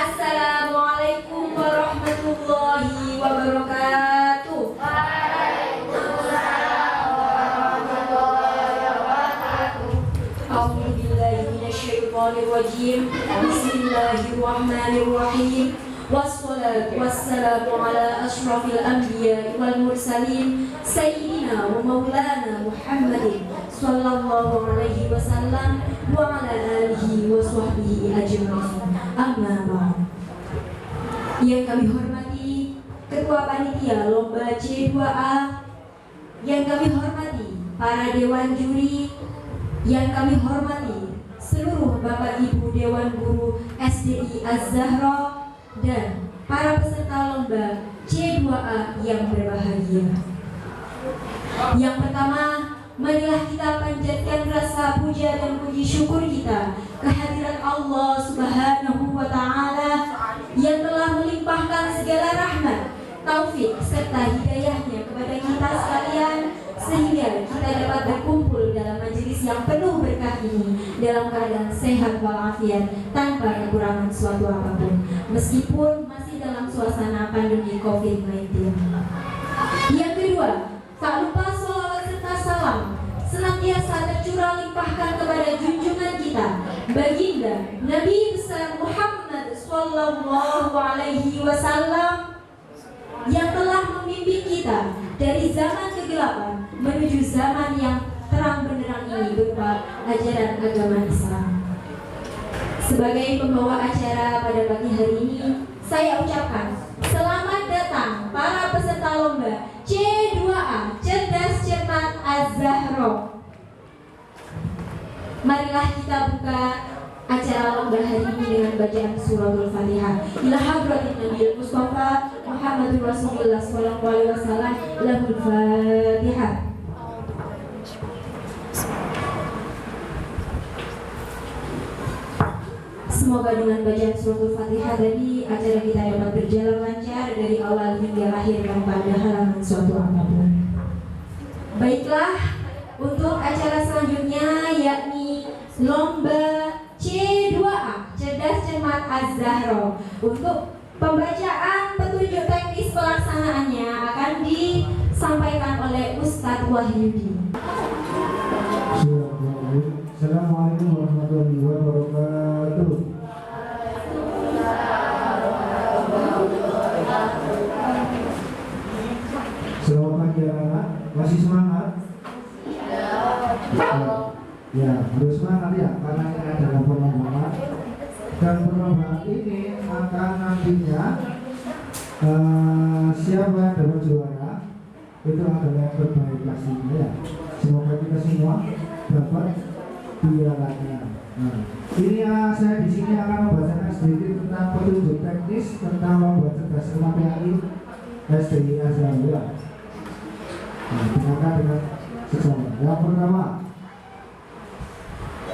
Assalamualaikum warahmatullahi wabarakatuh. Waalaikumsalam warahmatullahi wabarakatuh. A'udzubillahi minasyaitonirrajim. Bismillahirrahmanirrahim. Wassalatu wassalamu ala asyrafil anbiya wal mursalin sayyidina wa maulana Muhammadin sallallahu alaihi wasallam wa ala alihi wa sahbihi ajma'in. Amma ba'd. Yang kami hormati Ketua Panitia Lomba C2A, yang kami hormati para dewan juri, yang kami hormati seluruh Bapak Ibu Dewan Guru SDI Az-Zahra dan para peserta lomba C2A yang berbahagia. Yang pertama, marilah kita panjatkan rasa puja dan puji syukur kita kehadirat Allah Subhanahu wa Ta'ala yang telah melimpahkan segala rahmat, taufik serta hidayahnya kepada kita sekalian, sehingga kita dapat berkumpul dalam majelis yang penuh berkah ini dalam keadaan sehat walafiat tanpa kekurangan suatu apapun, meskipun masih dalam suasana pandemi COVID-19. Yang kedua, tak lupa sholawat serta salam senantiasa tercurah limpahkan kepada junjungan kita Baginda Nabi besar Muhammad sallallahu alaihi wasallam yang telah membimbing kita dari zaman kegelapan menuju zaman yang terang benderang ini berupa ajaran agama Islam. Sebagai pembawa acara pada pagi hari ini, saya ucapkan selamat datang para peserta lomba C2A Cerdas Cermat Az-Zahra. Marilah kita buka acara lomba hari ini dengan bacaan suratul Fatihah. Ila hadratin Nabi Mustafa Muhammadur Rasulullah sallallahu alaihi wasallam. Lahul Fatihah. Semoga dengan bacaan suratul Fatihah tadi acara kita dapat berjalan lancar dari awal hingga akhir tanpa ada halangan suatu apapun. Baiklah, untuk acara selanjutnya yakni lomba C2A Cerdas Cermat Az-Zahra. Untuk pembacaan petunjuk teknis pelaksanaannya akan disampaikan oleh Ustadz Wahyudi. Assalamualaikum warahmatullahi wabarakatuh. Selamat pagi anak-anak, masih semangat? Ya, harus semangat ya, karena ini adalah perlombaan. Dan perlombaan ini akan nantinya siapa yang dapat juara itu adalah yang terbaik pastinya ya. Semoga kita semua dapat pialanya. Nah, ini saya di sini akan membacakan sedikit tentang petunjuk teknis tentang lomba cerdas cermat PAI SDI Az-Zahra. Nah, dengarkan dengan seksama. Yang pertama,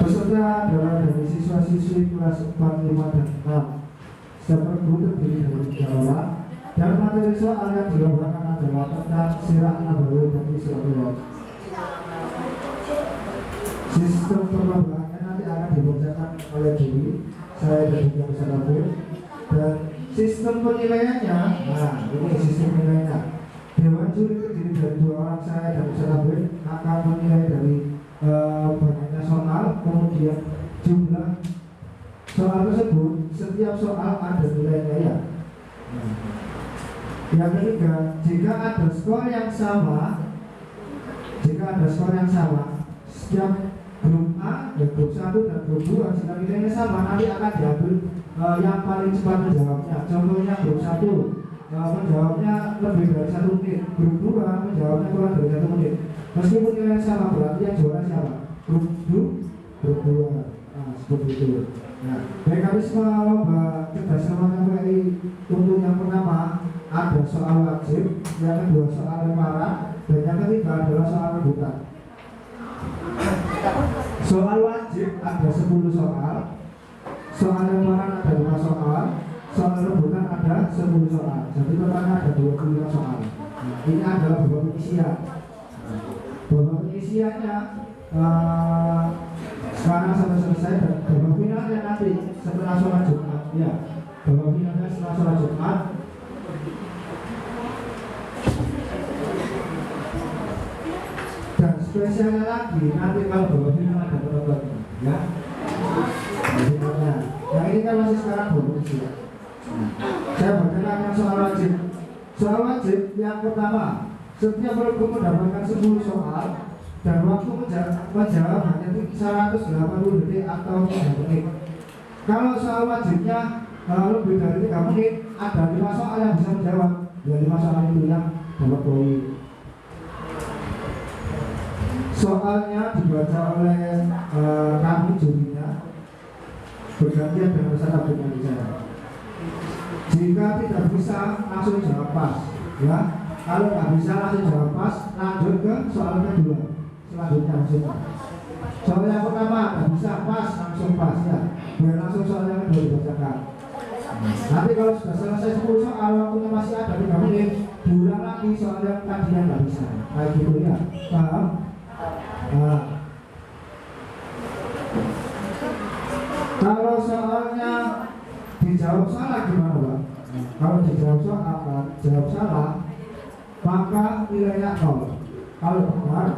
peserta adalah dari siswa-siswi kelas 4, 5, dan 6. Setiap regu terdiri dari 3 orang dan materi soal yang dilombakan adalah tentang sirah nabawi dan Israel. Sistem perlombaannya nanti akan dibacakan oleh juri, saya dan juga peserta dan sistem penilaiannya. Nah, ini sistem penilaiannya. Dewan juri terdiri dari 2 orang, saya dan peserta akan menilai dari banyaknya soal, kemudian jumlah soal tersebut. Setiap soal ada nilainya ya. Yang ketiga, jika ada skor yang sama, setiap grup A, grup 1 dan grup 2 jika nilainya sama, nanti akan diambil yang paling cepat menjawabnya. Contohnya grup 1 menjawabnya lebih dari 1 menit, grup 2 menjawabnya kurang dari 1 menit. Meskipun nilainya sama, berarti yang juara siapa? Grup 2. Nah, seperti itu. Nah, mekanisme lomba cerdas cermat PAI untuk yang pertama ada soal wajib, yang kedua soal lemaran, dan yang ketiga adalah soal rebutan. Soal wajib ada 10 soal, soal lemaran ada 5 soal, soal rebutan ada 10 soal. Jadi totalnya ada 25 soal. Nah, ini adalah beberapa pengisian. Beberapa pengisiannya sekarang sampai selesai dan babak finalnya nanti setelah sholat Jumat ya. bahwa finalnya setelah sholat Jumat. Dan spesialnya lagi nanti kalau bahwa final ada penontonnya, ya. Yang ini kan masih sekarang bonus ya. Saya bacakan yang soal wajib. Soal wajib yang pertama, setiap regu mendapatkan 10 soal dan waktu menjawab hanya 180 detik atau 3 menit. Kalau soal wajibnya lebih dari 3 menit, ada 5 soal yang bisa menjawab. Ya 5 soal itu yang dapat poin. Soalnya dibaca oleh kami jurinya bergantian dengan peserta berbicara. Jika tidak bisa langsung jawab pas, ya. Kalau nggak bisa langsung jawab pas, lanjut ke soal kedua. Selanjutnya langsung. Soal yang pertama nggak bisa pas, langsung pas ya. Biar langsung soal yang kedua dibacakan. Nanti kalau sudah selesai 10 soal, waktunya masih ada 3 menit, diulang lagi soal yang tadi yang nggak bisa. Kayak gitu ya, paham? Nah, kalau soalnya dijawab salah gimana Pak? Kalau dijawab jawab salah, maka nilainya 0. Kalau benar,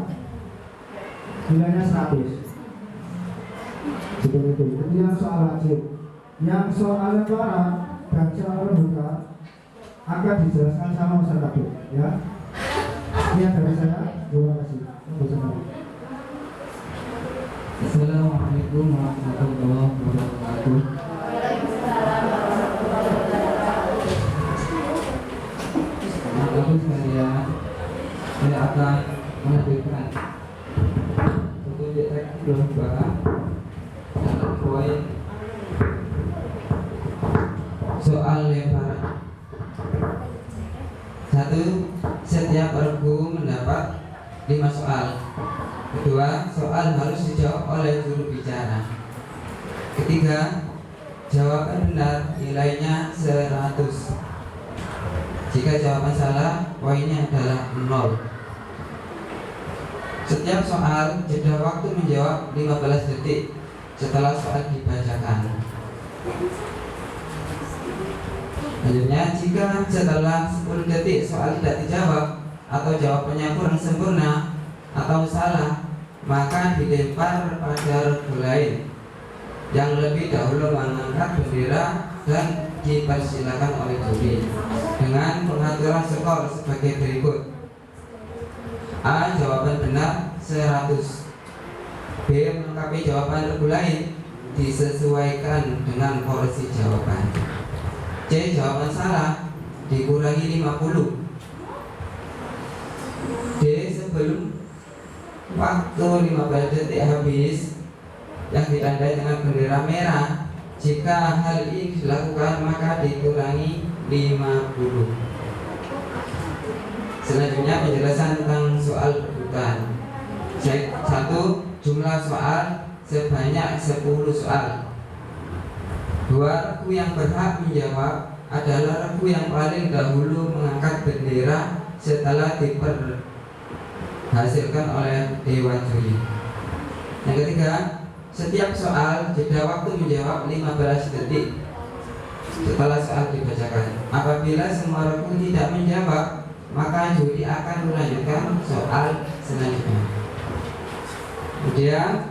nilainya 100. Seperti itu. Itu yang soal wajib. Yang soal lebaran dan soal rebutan akan dijelaskan sama Ustaz Kabir, ya. Sekian dari saya. Terima kasih. Assalamualaikum warahmatullahi wabarakatuh. Teman-teman sekalian, saya akan menampilkan petunjuk teks lomba dalam poin soal lebaran. 1. Setiap regu mendapat 5 soal. Kedua, soal harus dijawab oleh juru bicara. Ketiga, jawaban benar nilainya 100. Jika jawaban salah, poinnya adalah 0. Setiap soal jeda waktu menjawab 15 detik setelah soal dibacakan. Selanjutnya, jika setelah 10 detik soal tidak dijawab atau jawabannya kurang sempurna atau salah, maka dilempar pada regu lain yang lebih dahulu mengangkat bendera dan dipersilakan oleh juri dengan pengaturan skor sebagai berikut. A. Jawaban benar 100. B. Melengkapi jawaban regu lain disesuaikan dengan porsi jawaban. C. Jawaban salah dikurangi 50. D. Sebelum waktu 15 detik habis yang ditandai dengan bendera merah, jika hal ini dilakukan maka dikurangi 50. Selanjutnya penjelasan tentang soal rebutan. 1. Jumlah soal sebanyak 10 soal. 2. Regu yang berhak menjawab adalah regu yang paling dahulu mengangkat bendera setelah dihasilkan oleh Dewan Juri. Yang ketiga, setiap soal jeda waktu menjawab 15 detik setelah soal dibacakan. Apabila semua regu tidak menjawab, maka juri akan melanjutkan soal selanjutnya. Kemudian,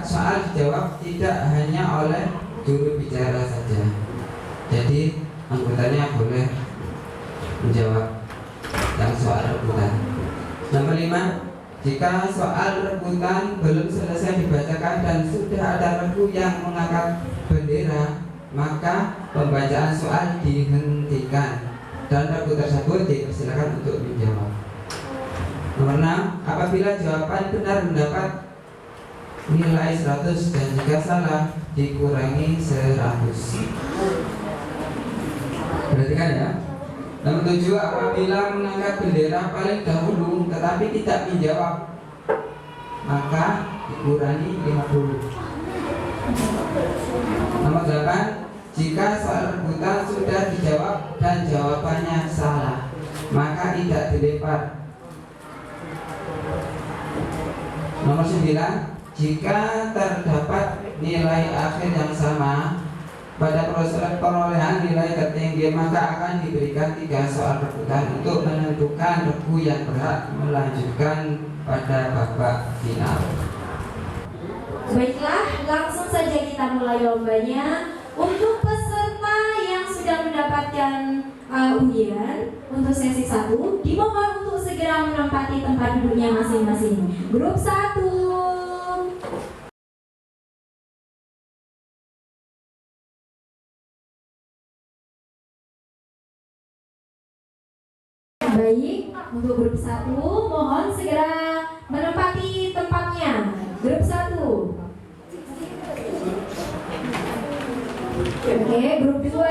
soal dijawab tidak hanya oleh juru bicara saja. Jadi, anggotanya boleh menjawab yang soal rebutan. Nomor 5, jika soal rebutan belum selesai dibacakan dan sudah ada regu yang mengangkat bendera, maka pembacaan soal dihentikan dan regu tersebut dipersilakan untuk menjawab. Nomor 6, apabila jawaban benar mendapat nilai 100 dan jika salah dikurangi 100. Perhatikan ya. Nomor 7, apabila mengangkat bendera paling dahulu tetapi tidak menjawab, maka dikurangi 50. Nomor 8, jika soal rebutan sudah dijawab dan jawabannya salah, maka tidak dilempar. Nomor 9, jika terdapat nilai akhir yang sama, pada proses perolehan nilai tertinggi, maka akan diberikan 3 soal rebutan untuk menentukan regu yang berhak melanjutkan pada babak final. Baiklah, langsung saja kita mulai lombanya. Untuk peserta yang sudah mendapatkan undian untuk sesi 1, dimohon untuk segera menempati tempat duduknya masing-masing. Grup 1. Baik, untuk grup 1 mohon segera menempati tempatnya. Grup 1. Oke, grup 2.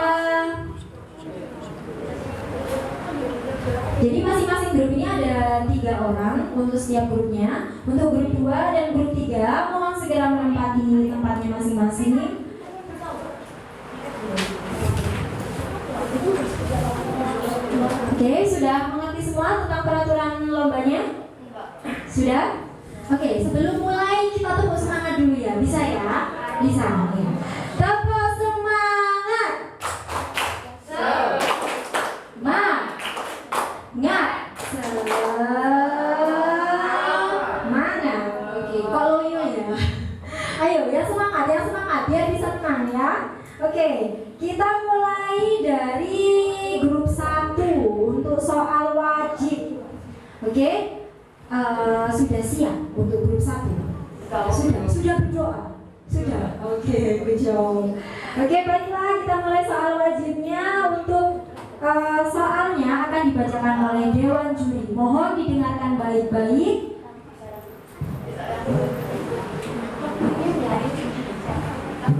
Jadi masing-masing grup ini ada 3 orang untuk setiap grupnya. Untuk grup 2 dan grup 3 mohon segera menempati tempatnya masing-masing. Oke, sudah mengerti semua tentang peraturan lombanya? Sudah? Oke, sebelum mulai kita tepuk semangat dulu ya. Bisa ya? Bisa. Ya. Tepuk semangat. Semangat. Oke, kok loyo ya? Ayo, yang semangat biar bisa tenang ya. Oke, kita mulai dari grup 1 untuk soal wajib. Oke, sudah siap untuk grup 1? Sudah berdoa? Sudah? Oke, good job. Oke, baiklah kita mulai soal wajibnya. Untuk soalnya akan dibacakan oleh Dewan Juri. Mohon didengarkan baik-baik.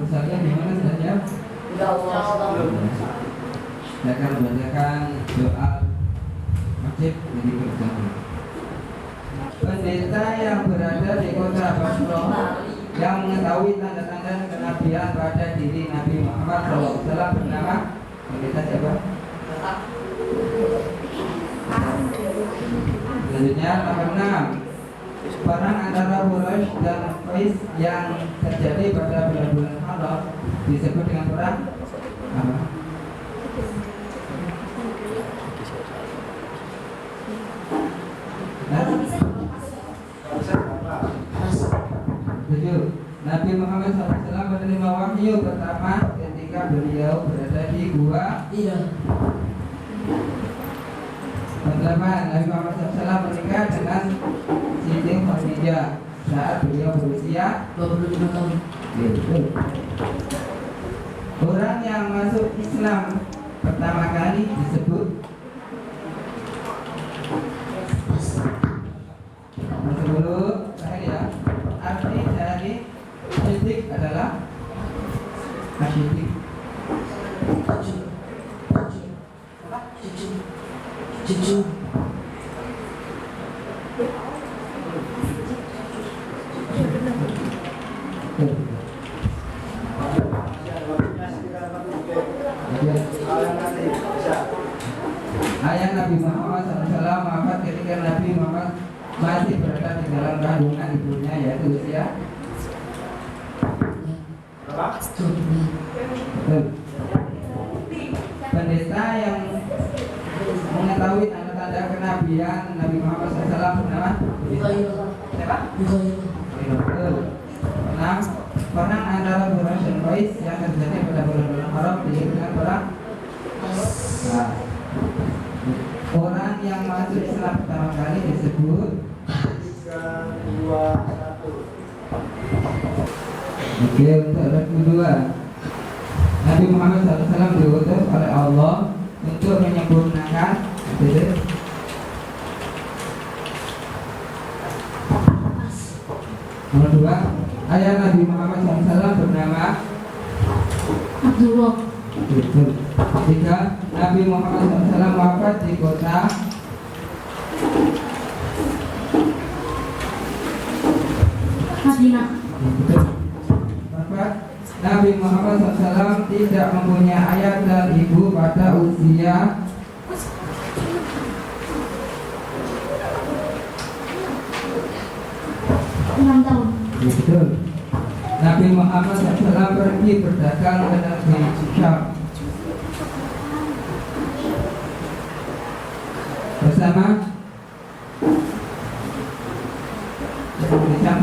Saya gimana saja? Saya akan membacakan soal wajib dari bersama. Pendeta yang berada di kota Basra yang mengetahui tanda-tanda kenabian pada diri Nabi Muhammad SAW bernama pendeta siapa? Selanjutnya nomor 6. Perang antara Quraisy dan Qais yang terjadi pada bulan-bulan Haram disebut dengan perang apa? Nabi Muhammad SAW menerima wahyu pertama ketika beliau berada di gua. Iya. Pertama, Nabi Muhammad SAW menikah dengan Siti Khadijah saat beliau berusia 25 tahun. Orang yang masuk Islam pertama kali disebut dulu saya arti dari Siddiq adalah Siddiq. Cucu. Ayah Nabi Muhammad SAW wafat ketika Nabi Muhammad masih berada di dalam kandungan ibunya, yaitu usia pendeta yang mengetahui tanda-tanda kenabian Nabi Muhammad SAW bernama siapa? Perang antara Quraisy dan Qais yang terjadi pada bulan-bulan Haram disebut dengan perang. Orang yang masuk Islam pertama kali disebut 3, 2, 1. Oke, untuk regu 2, Nabi Muhammad SAW diutus oleh Allah untuk menyempurnakan nomor 2, ayah Nabi Muhammad SAW bernama Abdullah. 3, Nabi Muhammad SAW wafat di kota Madinah. Nabi Muhammad SAW tidak mempunyai ayah dan ibu pada usia 6 tahun. Betul. Nabi Muhammad SAW pergi berdagang ke negeri Syam bersama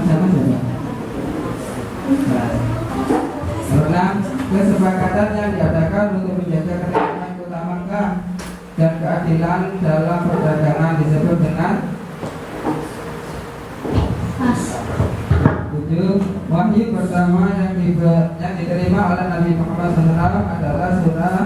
siapa? Karena kesepakatan yang diadakan untuk menjaga ketentraman kota Makkah dan keadilan dalam perdagangan disebut dengan wahyu pertama yang diterima oleh Nabi Muhammad SAW adalah surah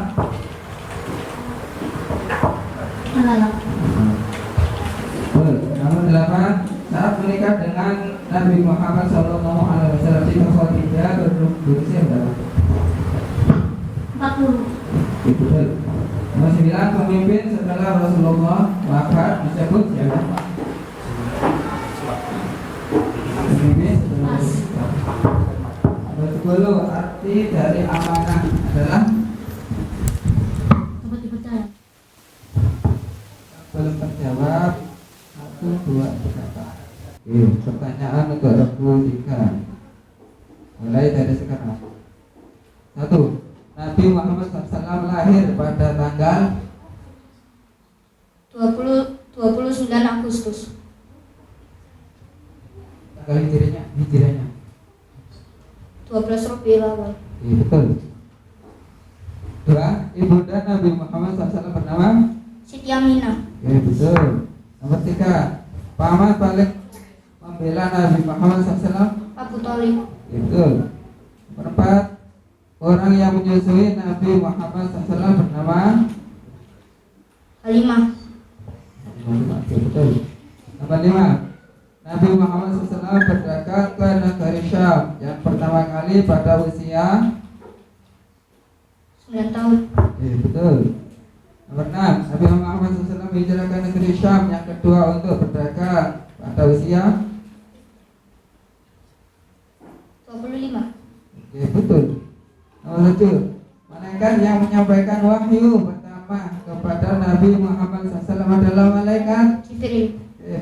Nomor 8. Saat menikah dengan Nabi Muhammad SAW di Khadijah berusia berapa? 40. Betul. Nomor 9. Pemimpin setelah Rasulullah wafat disebut siapa? Pemimpin setelah Rasulullah. Nomor 10. Arti dari amanah adalah Dapat dipercaya. belum terjawab 1, 2, 3. Pertanyaan untuk 23. Mulai dari sekarang. 1. Nabi Muhammad SAW lahir pada tanggal 29 Agustus. tanggal hijriahnya 12 Rabiul Awal. Betul. 2. Ibunda Nabi Muhammad SAW bernama Siti Aminah. betul. Nomor 3. Paman paling membela Nabi Muhammad SAW Abu Thalib. Betul. Nomor 4. Orang yang menyusui Nabi Muhammad SAW bernama Halimah. Betul. Nomor 5. Nabi Muhammad SAW berdagang ke negeri Syam yang pertama kali pada usia 9 tahun. betul. Nomor 6. Nabi Muhammad SAW hijrah ke negeri Syam yang kedua untuk berdagang pada usia 25. betul. Nomor 7. Malaikat yang menyampaikan wahyu pertama kepada Nabi Muhammad SAW adalah malaikat Jibril.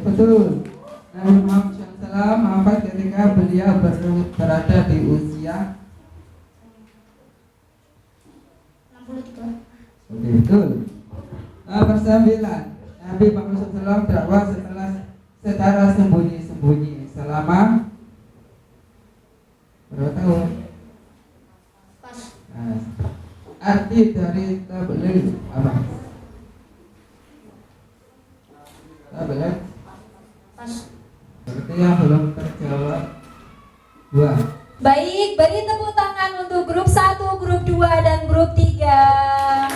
betul. Nabi Muhammad SAW wafat ketika beliau berada di usia 63. betul. Nomor 9. Nabi Muhammad SAW dakwah secara sembunyi-sembunyi selama berapa tahun? Pas. Arti dari tabligh apa? Tabligh Pas. berarti yang belum terjawab 2. Baik, beri tepuk tangan untuk grup 1, grup 2, dan grup 3.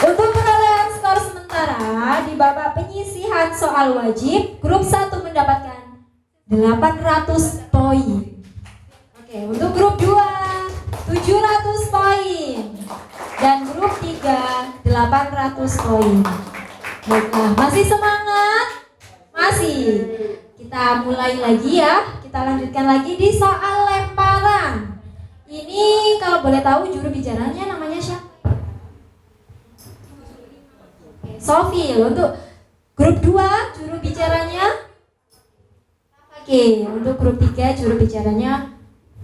Untuk perolehan skor sementara di babak penyisihan soal wajib, grup 1 mendapatkan 800 poin. Oke, untuk grup 2 700 poin dan grup 3 800 poin. Baiklah, masih semangat? Masih. Kita mulai lagi ya. Kita lanjutkan lagi di soal lemparan. Ini kalau boleh tahu juru bicaranya namanya siapa? Sofi. Untuk grup 2 juru bicaranya Oke, untuk grup 3 juru bicaranya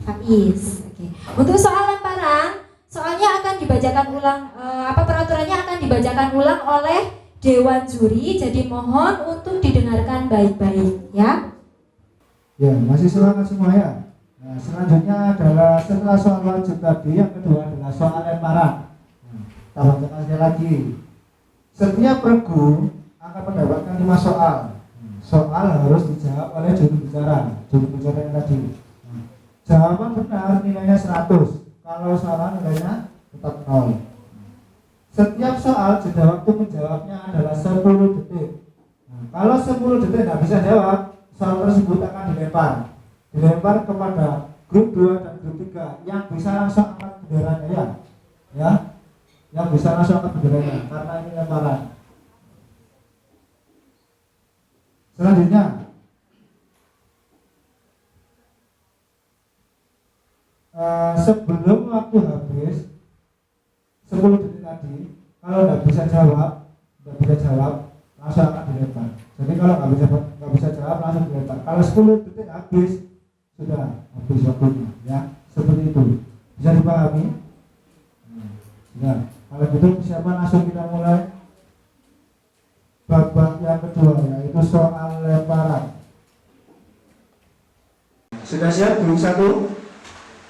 Faiz. Oke. Untuk soal lemparan, soalnya akan dibacakan ulang peraturannya akan dibacakan ulang oleh Dewan Juri, jadi mohon untuk didengarkan baik-baik ya. Ya, masih semangat semua ya. Nah, selanjutnya adalah setelah soal wajib tadi, yang kedua adalah soal lemparan. Kita bacakan sekali lagi. Setiap regu akan mendapatkan 5 soal. Soal harus dijawab oleh juru bicara yang tadi. Jawaban benar nilainya 100. Kalau salah nilainya tetap 0. Setiap soal jeda waktu menjawabnya adalah 10 detik. Kalau 10 detik tidak bisa jawab, soal tersebut akan dilempar kepada grup 2 dan grup 3 yang bisa langsung angkat benderanya ya. Yang bisa langsung angkat benderanya karena ini lemparan. Selanjutnya sebelum waktu habis 10 detik tadi, kalau nggak bisa jawab langsung akan dilempar. Jadi kalau nggak bisa jawab langsung dilempar. Kalau 10 detik habis Sudah habis waktunya ya, seperti itu. Bisa dipahami? Ya, kalau gitu persiapan langsung kita mulai bab yang kedua, yaitu soal lemparan. Sudah siap grup 1?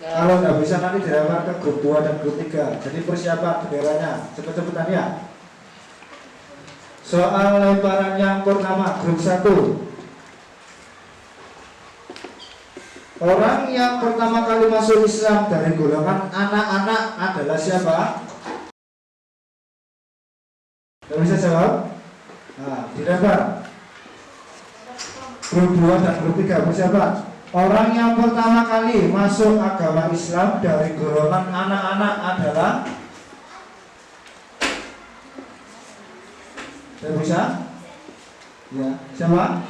Kalau nggak bisa nanti dilempar ke grup 2 dan grup 3. Jadi persiapan benderanya cepet-cepetan ya. Soal lemparan yang pertama, grup 1. Orang yang pertama kali masuk Islam dari golongan anak-anak adalah siapa? Tidak bisa jawab? Nah, dilempar. Grup 2 dan grup 3 bersiapa? Orang yang pertama kali masuk agama Islam dari golongan anak-anak adalah? Tidak bisa? Ya, siapa?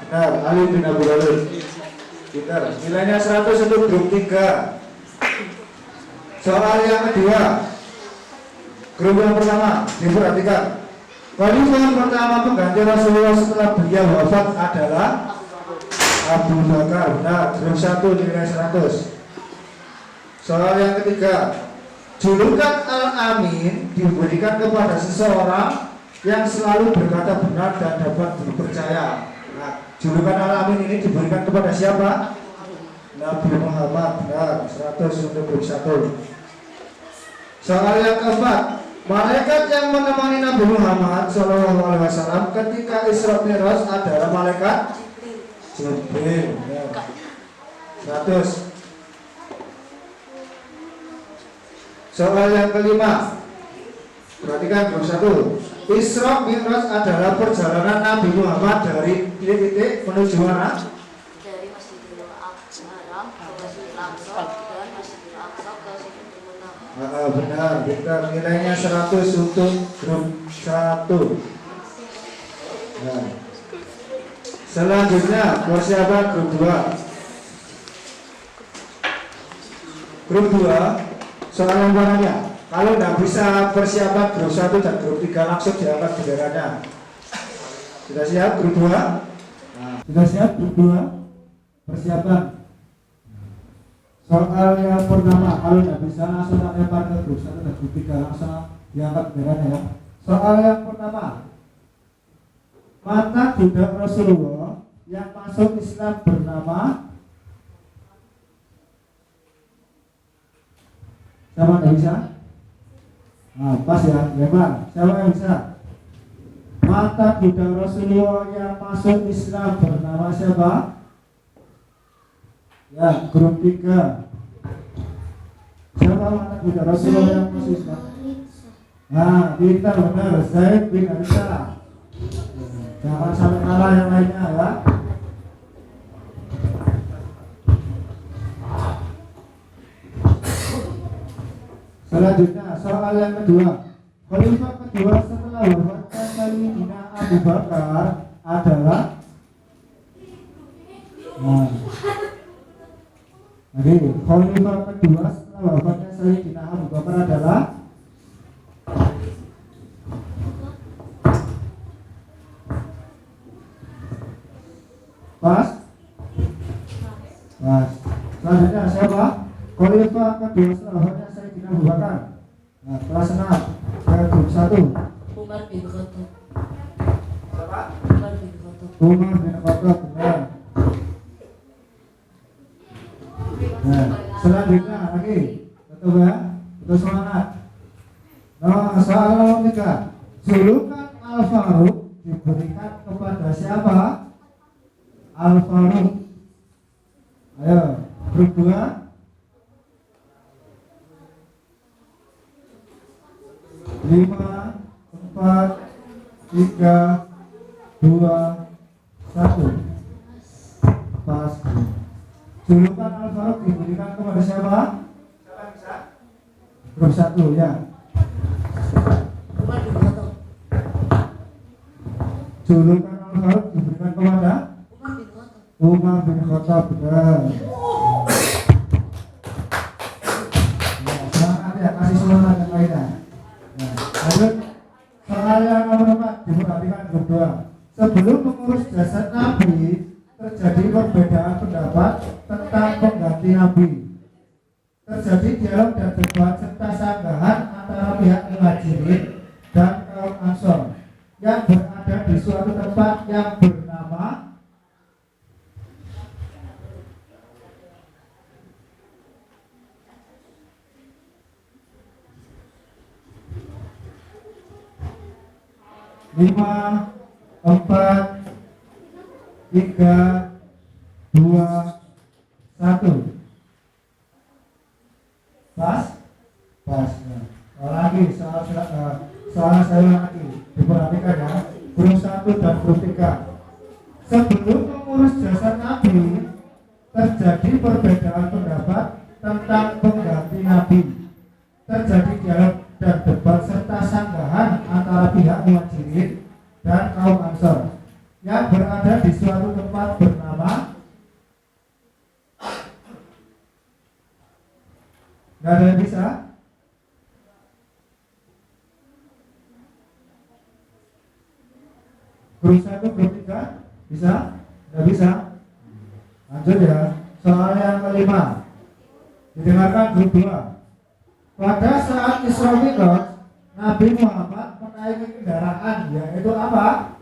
Benar, Ali bin Abi Thalib. Benar, nilainya 100 untuk grup 3. Soal yang kedua, grup yang pertama, diperhatikan. Khalifah pertama pengganti Rasulullah setelah beliau wafat adalah Abu Bakar. Benar, grup 1 nilai 100. Soal yang ketiga, julukan Al-Amin diberikan kepada seseorang yang selalu berkata benar dan dapat dipercaya. Nah, julukan Al-Amin ini diberikan kepada siapa? Nabi Muhammad. Benar, 100 untuk grup 1. Soal yang keempat, malaikat yang menemani Nabi Muhammad SAW ketika Isra Mi'raj adalah malaikat Jibril. 100. Soal yang kelima, perhatikan grup 1. Isra Mi'raj adalah perjalanan Nabi Muhammad dari titik menuju mana? Dari Masjidil Haram ke Masjidil Aqsa dan Masjidil Aqsa ke Sidratul Muntaha. Benar, kita nilainya 100 untuk grup 1. Nah, selanjutnya persiapan grup 2. Grup 2, soal lemparannya. Kalau tidak bisa persiapan grup 1 dan grup 3 langsung diangkat benderanya. Sudah siap grup 2? Nah, sudah siap grup 2? Persiapan. Soal yang pertama, kalau tidak bisa langsung lempar ke grup 1 dan grup 3 langsung diangkat benderanya ya. Soal yang pertama, mantan budak Rasulullah yang masuk Islam bernama siapa yang bisa? Nah, pas ya, lempar. Siapa yang bisa? Mantan budak Rasulullah yang masuk Islam bernama siapa? Ya, grup 3. Siapa mantan budak Rasulullah yang masuk Islam? Nah, kita benar, Zaid bin Harithah. Jangan sampai kalah yang lainnya ya. Selanjutnya, soal yang kedua. Khalifah kedua setelah wafatnya Sayyidina Abu Bakar adalah? Nah, jadi Khalifah kedua setelah wafatnya Sayyidina Abu Bakar adalah? Pas? Pas. Selanjutnya siapa? Khalifah kedua setelah wafatnya Sayyidina Abu Bakar. Nah, kelas 6 grup 1. Umar bin Khattab. Siapa? Umar bin Khattab. Umar bin Khattab, benar. Nah, selanjutnya lagi, betul ya? Betul semangat. Nah, soal nomor 3. Julukan Al-Faruq diberikan kepada siapa? Al-Faruq. Ayo, grup 2. 5, 4, 3, 2, 1. Pas. Julukan Al-Faruq diberikan kepada siapa? Siapa yang bisa? Grup 1 ya. Umar bin Khattab. Julukan Al-Faruq diberikan kepada Umar bin Khattab. Umar bin Khattab, benar. Ya, semangat ya, kasih semangat yang lainnya. Nah, lanjut soal yang nomor 4 diperhatikan grup 2. Sebelum mengurus jasad Nabi, terjadi perbedaan pendapat tentang pengganti Nabi. Terjadi dialog dan debat serta sanggahan antara pihak Muhajirin dan kaum Ansor yang berada di suatu tempat yang bernama lima, 4, 3, 2, 1. Pas? Pas. Nah, lagi soal saya lagi diperhatikan ya. Grup 1 dan grup 3. Sebelum mengurus jasad Nabi, terjadi perbedaan pendapat tentang pengganti Nabi. Terjadi dialog dan debat serta sanggahan antara pihak Muhajirin dan kaum Ansor yang berada di suatu tempat bernama nggak ada yang bisa? Grup 1, grup 3 bisa? Nggak bisa? Lanjut ya. Soal yang kelima, didengarkan grup 2. Pada saat Isra Mi'raj, Nabi Muhammad menaiki kendaraan, yaitu apa?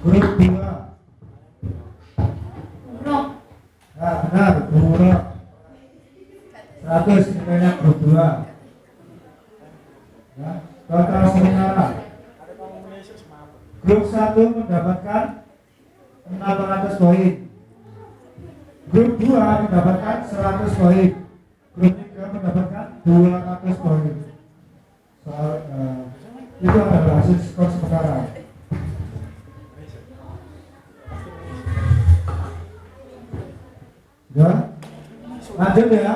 Grup 2. Buruk. Nah, benar, buruk. 100 nilainya grup 2. Ya, total sementara. Grup 1 mendapatkan 600 poin. Grup 2 mendapatkan 100 poin. Grup 3 mendapatkan 200 poin. Soal itu adalah hasil skor sementara. Ya, lanjut ya.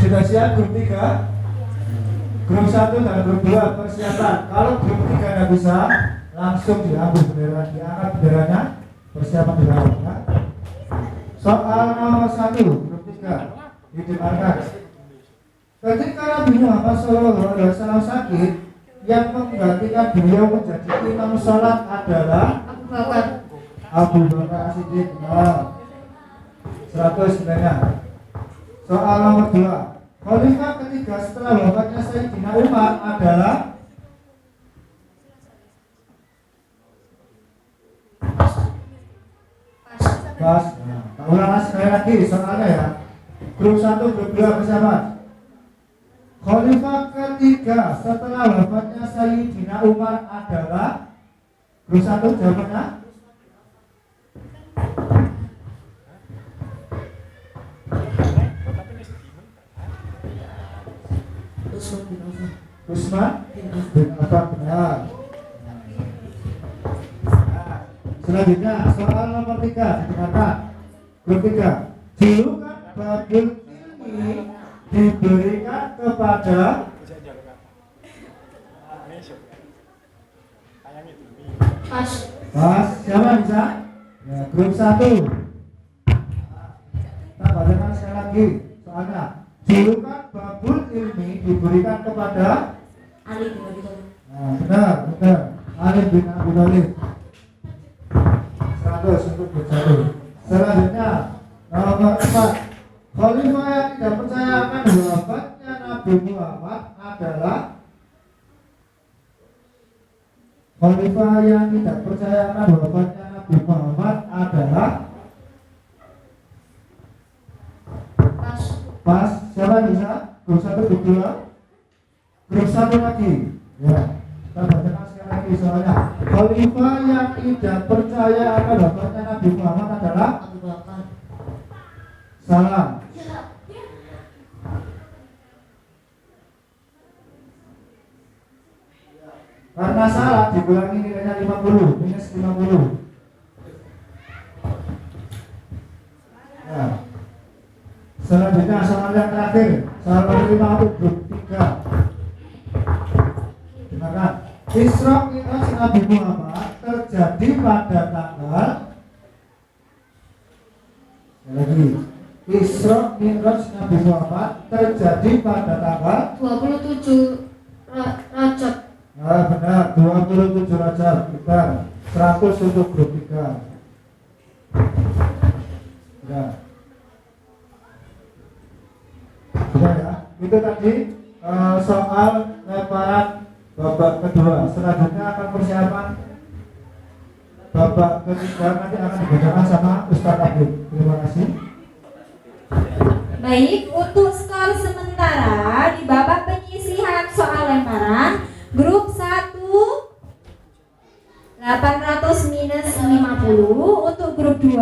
Sudah siap grup 3? Grup 1 dan grup 2 persiapan. Kalau grup 3 tidak bisa, langsung diambil bendera, diangkat benderanya, persiapan di bawah ya. Soal nomor 1, grup 3 didengarkan. Ketika Nabi Muhammad SAW sakit, yang menggantikan beliau menjadi imam sholat adalah Abu Bakar As-Siddiq. 100 nilainya. Soal nomor 2, khalifah ketiga setelah wafatnya Sayyidina Umar adalah Pas. Nah, tak ulang sekali lagi soalnya ya. Grup 1, grup 2 persiapan. Khalifah ketiga setelah wafatnya Sayyidina Umar adalah grup 1 jawabannya Utsman bin Affan. Benar. Selanjutnya soal nomor 3 didengarkan. Grup 3. Julukan Babul Ilmi diberikan kepada Pas. Pas. Siapa bisa? Ya, grup 1. Kita bacakan sekali lagi soalnya. Julukan Babul Ilmi diberikan kepada Ali bin Abi Thalib. Nah, benar. Ali bin Abi Thalib. 100 untuk grup 1. Selanjutnya nomor 4. Khalifah yang tidak percaya akan wafatnya Nabi Muhammad adalah Khalifah yang tidak percaya akan wafatnya Nabi Muhammad adalah Pas. Siapa yang bisa? Grup 1, grup 2. Grup 1 lagi. Ya, kita bacakan sekali lagi soalnya. Khalifah yang tidak percaya akan wafatnya Nabi Muhammad adalah Abu Bakar. salah. Karena salah dikurangi nilainya 50, minus 50. Ya. Selanjutnya soal yang terakhir, soal nomor 5 untuk grup 3. Dengarkan. Isra Mi'raj Nabi Muhammad terjadi pada tanggal lagi Isra Mi'raj Nabi Muhammad terjadi pada tanggal 27 Rajab. benar 27 Rajab. Kita 100 untuk grup 3. Ya. Sudah ya. Itu tadi soal lemparan babak kedua. Selanjutnya akan persiapan babak ketiga, nanti akan dibacakan sama Ustaz Abdul. Terima kasih. Baik, untuk skor sementara di babak penyisihan soal lemparan, grup 1 800 minus 50, untuk grup 2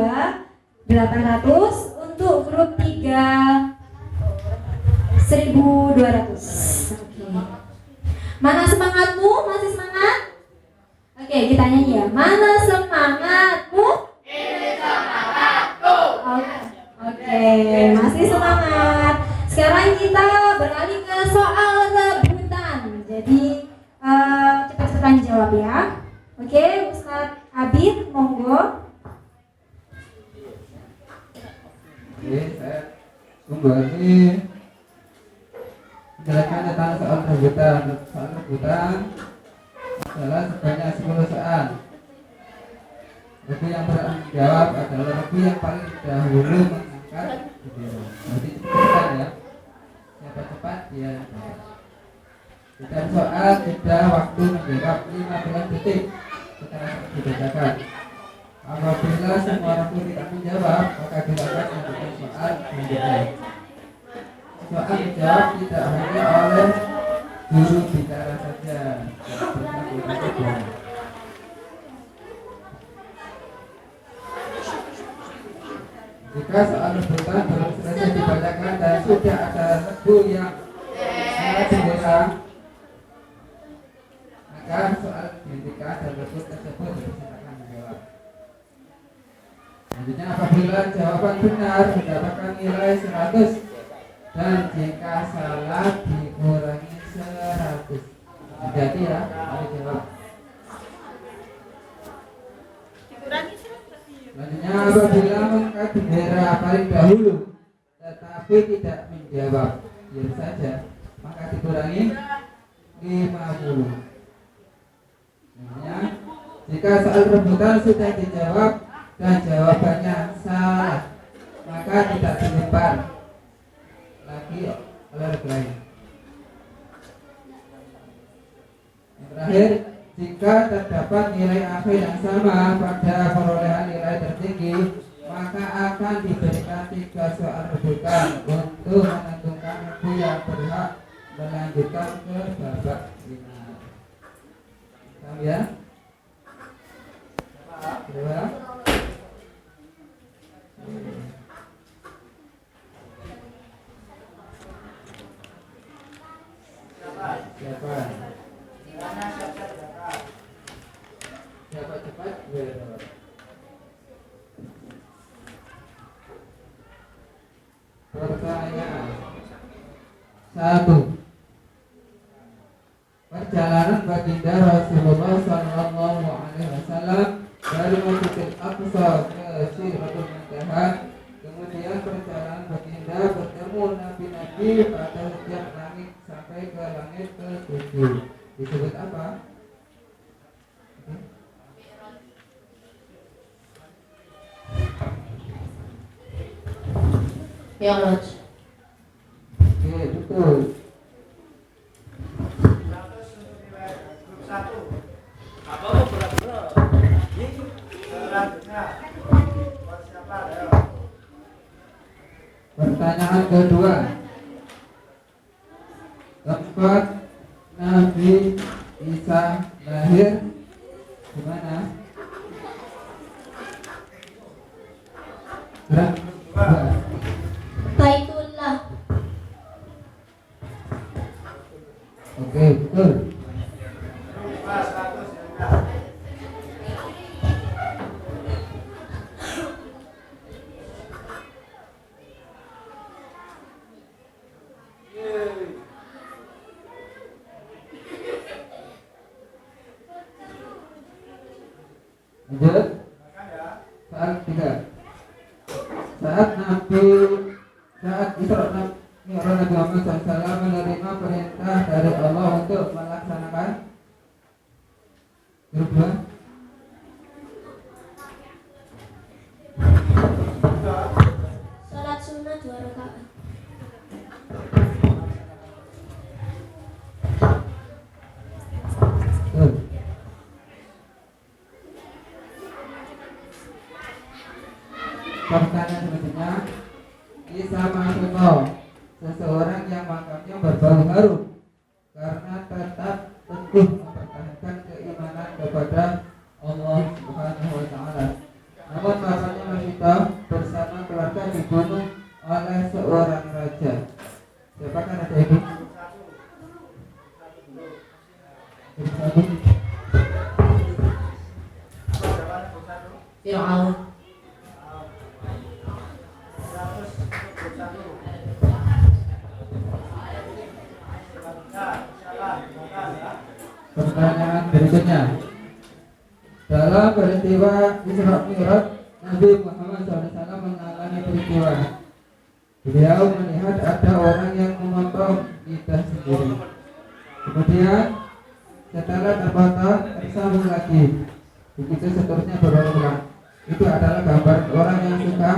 800, untuk grup 3 1200. Oke. Mana semangatmu? Masih semangat? Oke, kita nyanyi ya. Mana semangatmu? Ini semangatku. Oke, masih semangat. Sekarang kita beralih ke soal rebutan. Jadi cepat-cepatan jawab ya. Oke, Ustaz Abid, monggo. Oke, saya kembali menjelaskan tentang soal rebutan. Soal rebutan adalah sebanyak 10 soal. Regu yang bertanggung jawab adalah regu yang paling dahulu mengangkat bendera. Berarti cepat ya. Siapa cepat dia. Dan soal jeda waktu menjawab 15 detik setelah dibacakan. Apabila semua regu tidak menjawab, maka silakan lanjutkan soal selanjutnya. Soal dijawab tidak hanya oleh juru bicara saja. Jika soal rebutan belum selesai dibacakan dan sudah ada regu yang sangat bendera, maka soal dihentikan dan regu tersebut dipersilakan menjawab. Selanjutnya, apabila jawaban benar mendapatkan nilai 100 dan jika salah dikurangi 100. Jadi ya, mari jawab. Selanjutnya, apabila mengangkat bendera paling dahulu tetapi tidak menjawab, diam saja, maka dikurangi 50. Selanjutnya, jika soal rebutan sudah dijawab dan jawabannya salah, maka tidak dilempar lagi oleh regu lain. Yang terakhir, jika terdapat nilai akhir yang sama pada perolehan nilai tertinggi, maka akan diberikan 3 soal rebutan untuk menentukan regu yang berhak melanjutkan ke babak final. Paham ya? Kedua. Siapa? Siapa cepat? Pertanyaan 1. Perjalanan baginda Rasulullah SAW dari Masjidil Aqsa ke Sidratul Muntaha, kemudian perjalanan baginda bertemu nabi-nabi pada setiap langit sampai ke langit ke-7, disebut apa? Mi'raj. Oke, betul. Pertanyaan kedua, tempat Nabi Isa lahir di mana? Gerak dua. Baitullah. Oke, betul. Lanjut. Soal 3. Saat Nabi Muhammad SAW menerima perintah dari Allah untuk melaksanakan grup 2. Salat sunnah 2 rakaat. Pertanyaan selanjutnya, Isa Mahfudo, seseorang yang makamnya berbau harum karena tetap teguh mempertahankan keimanan kepada Allah Subhanahu wa Ta'ala. Namun bapaknya Mahfudo bersama keluarga dibunuh oleh seorang raja. Siapakah raja itu? Fir'aun. Pertanyaan berikutnya, dalam peristiwa Isra Mi'raj, Nabi Muhammad SAW mengalami peristiwa. Beliau melihat ada orang yang memotong lidah sendiri. Kemudian setelah terpotong tersambung lagi. Begitu seterusnya berulang. Itu adalah gambar orang yang suka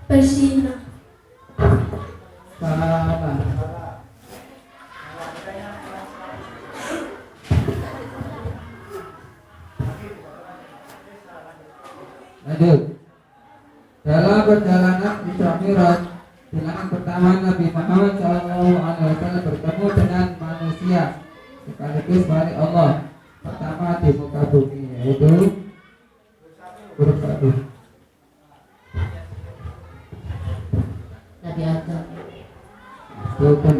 Berzina. salah. Lanjut. Dalam perjalanan Isra Mi'raj, di langit pertama Nabi Muhammad SAW bertemu dengan manusia sekaligus wali Allah pertama di muka bumi, yaitu huruf 1. Nabi Adam. Betul.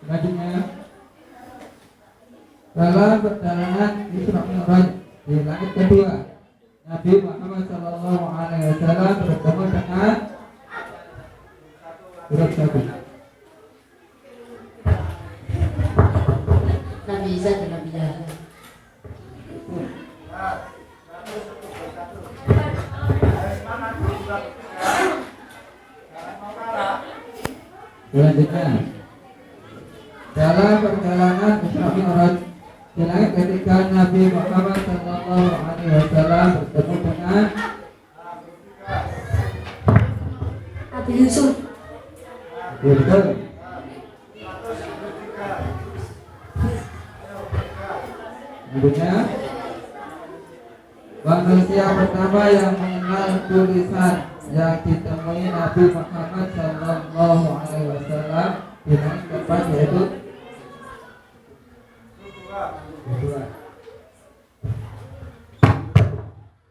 Selanjutnya, dalam perjalanan Isra Mi'raj di langit kedua, Nabi Muhammad SAW bertemu dengan huruf 1. Nabi Isa dan Nabi Yahya. Selanjutnya, dalam perjalanan Isra Mi'raj di langit ketiga, Nabi Muhammad SAW bertemu dengan Nabi Yusuf. betul. Selanjutnya, manusia pertama yang mengenal tulisan yang ditemui Nabi Muhammad SAW di langit keempat, yaitu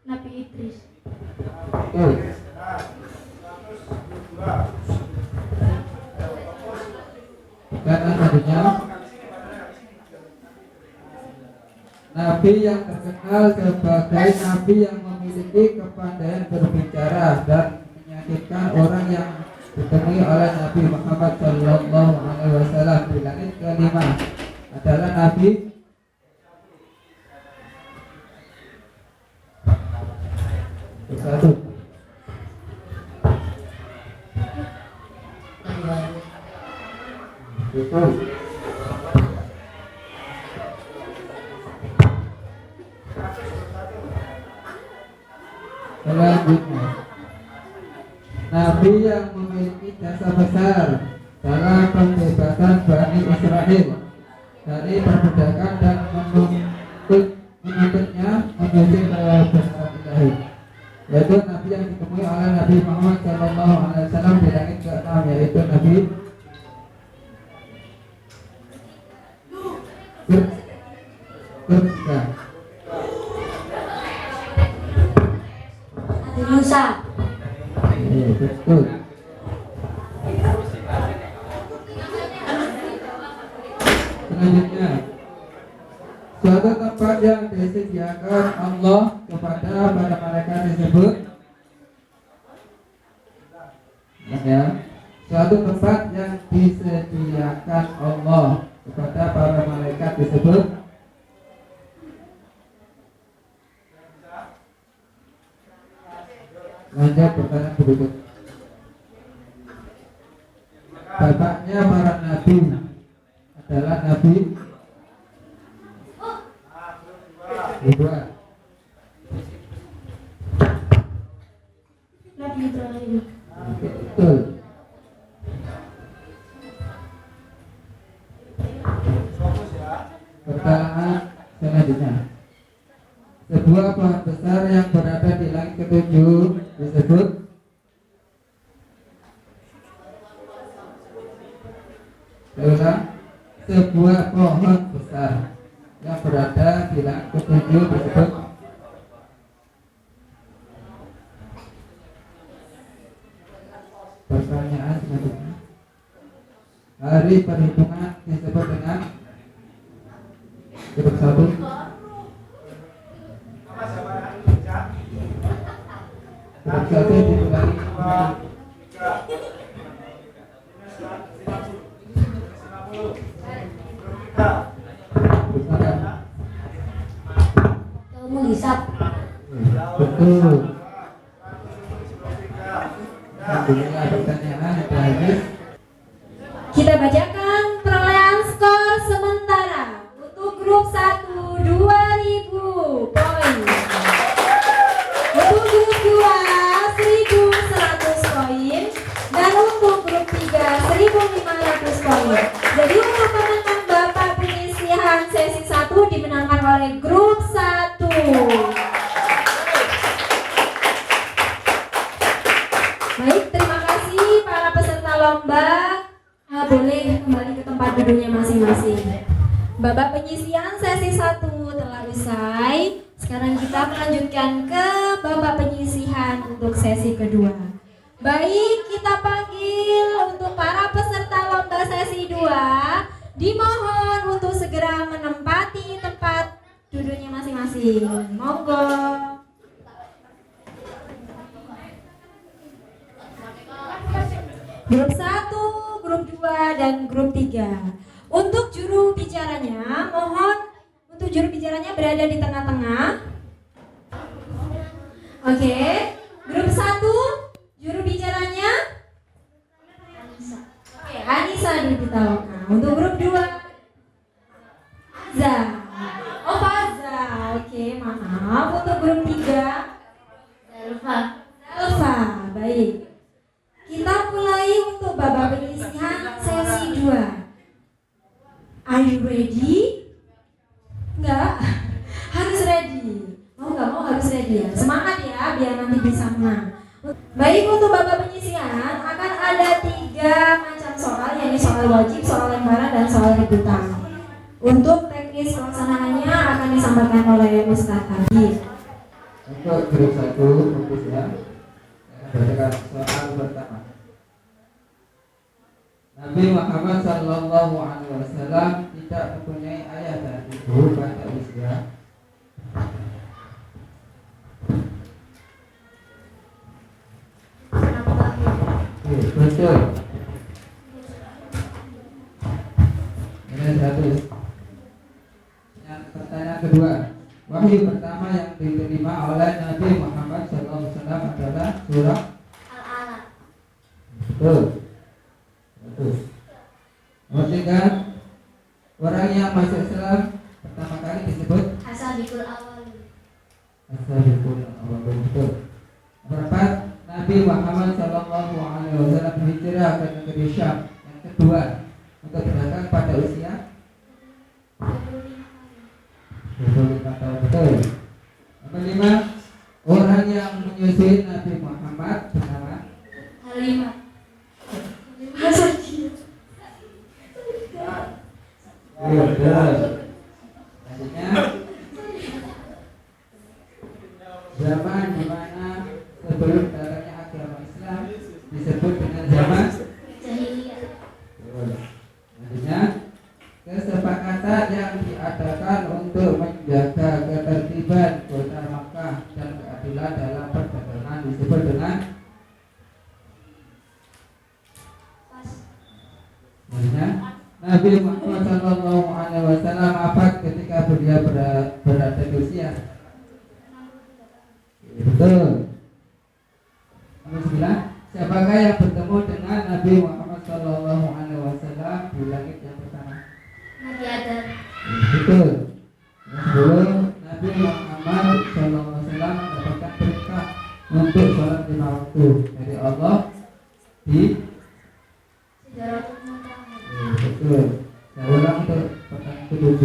Nabi Idris. betul. Dan selanjutnya, Nabi yang terkenal sebagai Nabi yang memiliki kepandaian berbicara dan menyakitkan orang yang ditemui oleh Nabi Muhammad SAW di langit kelima adalah Nabi satu. Nabi Harun. Betul. Selanjutnya, Nabi yang memiliki jasa besar dalam pembebasan Bani Israel dari perbudakan dan menuntutnya menuju kebenaran ilahi, yaitu Nabi yang ditemui oleh Nabi Muhammad SAW di langit ke-6, yaitu Nabi Kirka. Nabi Musa. Betul. Selanjutnya, suatu tempat yang disediakan Allah kepada para malaikat disebut suatu tempat yang disediakan Allah kepada para malaikat disebut lanjut pertanyaan berikut. Bapaknya para nabi adalah Nabi Ibrahim. Nabi Ibrahim. Betul. Pertanyaan selanjutnya. Sebuah pohon besar yang berada di langit ketujuh disebut ulang. Sebuah pohon besar yang berada di langit ketujuh disebut pertanyaan selanjutnya. Hari perhitungan disebut dengan grup 1. Grup 1 diulangi. Kamu hisap. Betul. Alhamdulillah pertanyaan sudah habis. Kita bacakan perolehan skor sementara. Untuk grup 1 2000 poin. Untuk grup 2 1100 poin. Dan untuk grup 3 1500 poin. Jadi untuk pemenang Bapak penyisihan sesi 1 dimenangkan oleh grup 1. Baik, terima kasih para peserta lomba. Boleh kembali ke tempat duduknya masing-masing. Babak penyisihan sesi 1 telah usai. Sekarang kita melanjutkan ke babak penyisihan untuk sesi kedua. Baik, kita panggil untuk para peserta lomba sesi 2. Dimohon untuk segera menempati tempat duduknya masing-masing. Monggo. Grup 1, grup 2, dan grup 3. Untuk juru bicaranya, mohon untuk juru bicaranya berada di tengah-tengah. Oke, grup 1, juru bicaranya Oke, Anissa dulu di tengah. Untuk grup 2, Azza. Oh, Faza. Oke, maaf. Untuk grup 3, Elva. Baik. Kita mulai untuk babak penyisihan sesi 2. Are you ready? Enggak? Harus ready. Mau nggak mau harus ready ya. Semangat ya biar nanti bisa menang. Baik, untuk babak penyisihan akan ada 3 macam soal, yaitu soal wajib, soal lemparan, dan soal rebutan. Untuk teknis pelaksanaannya akan disampaikan oleh Ustaz Habib. Untuk grup 1 fokus ya. Bacakan soal pertama. Nabi Muhammad sallallahu alaihi wasallam tidak mempunyai ayah dan ibu pada usia betul. Ini 100. Yang pertanyaan kedua. Wahyu pertama yang diterima oleh Nabi Muhammad SAW adalah surah Al-Alaq. betul. Betul. Nomor 3. Orang yang masuk Islam pertama kali disebut As-Sabiqul Awwal. As-Sabiqul Awwalun. Betul. Nomor 4. Nabi Muhammad SAW berhijrah ke negeri Syam yang kedua untuk berdagang pada usia 25 tahun. Betul. Nomor 5. Orang yang menyusui Nabi Muhammad bernama Halimah. betul. Selanjutnya zaman di mana sebelum datangnya agama Islam disebut dengan zaman Jahiliyah. betul. Selanjutnya kesepakatan yang diadakan untuk menjaga ketertiban kota Makkah dan keadilan dalam perdagangan disebut dengan Nabi Muhammad Sallallahu Alaihi Wasallam wafat ketika beliau berada di usia? Betul. Nomor 9. Siapakah yang bertemu dengan Nabi Muhammad Sallallahu Alaihi Wasallam di langit yang pertama? Nabi Adam. Betul. Nomor 10. Nabi Muhammad Sallallahu Alaihi Wasallam mendapatkan perintah untuk sholat 5 waktu dari Allah di Sidratul Muntaha. betul. Saya ulang untuk pertanyaan ke-7.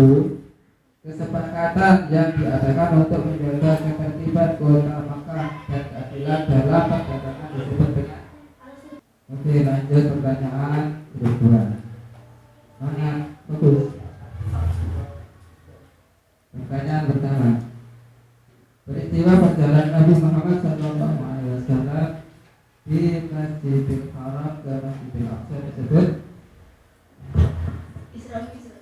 Kesepakatan yang diadakan untuk menjaga ketertiban kota Makkah dan keadilan dalam perdagangan disebut dengan. Oke, lanjut pertanyaan kedua. Mana fokus? Pertanyaan pertama. Peristiwa perjalanan Nabi Muhammad SAW di Masjidil Haram ke Masjidil Aqsa disebut Isra Mi'raj.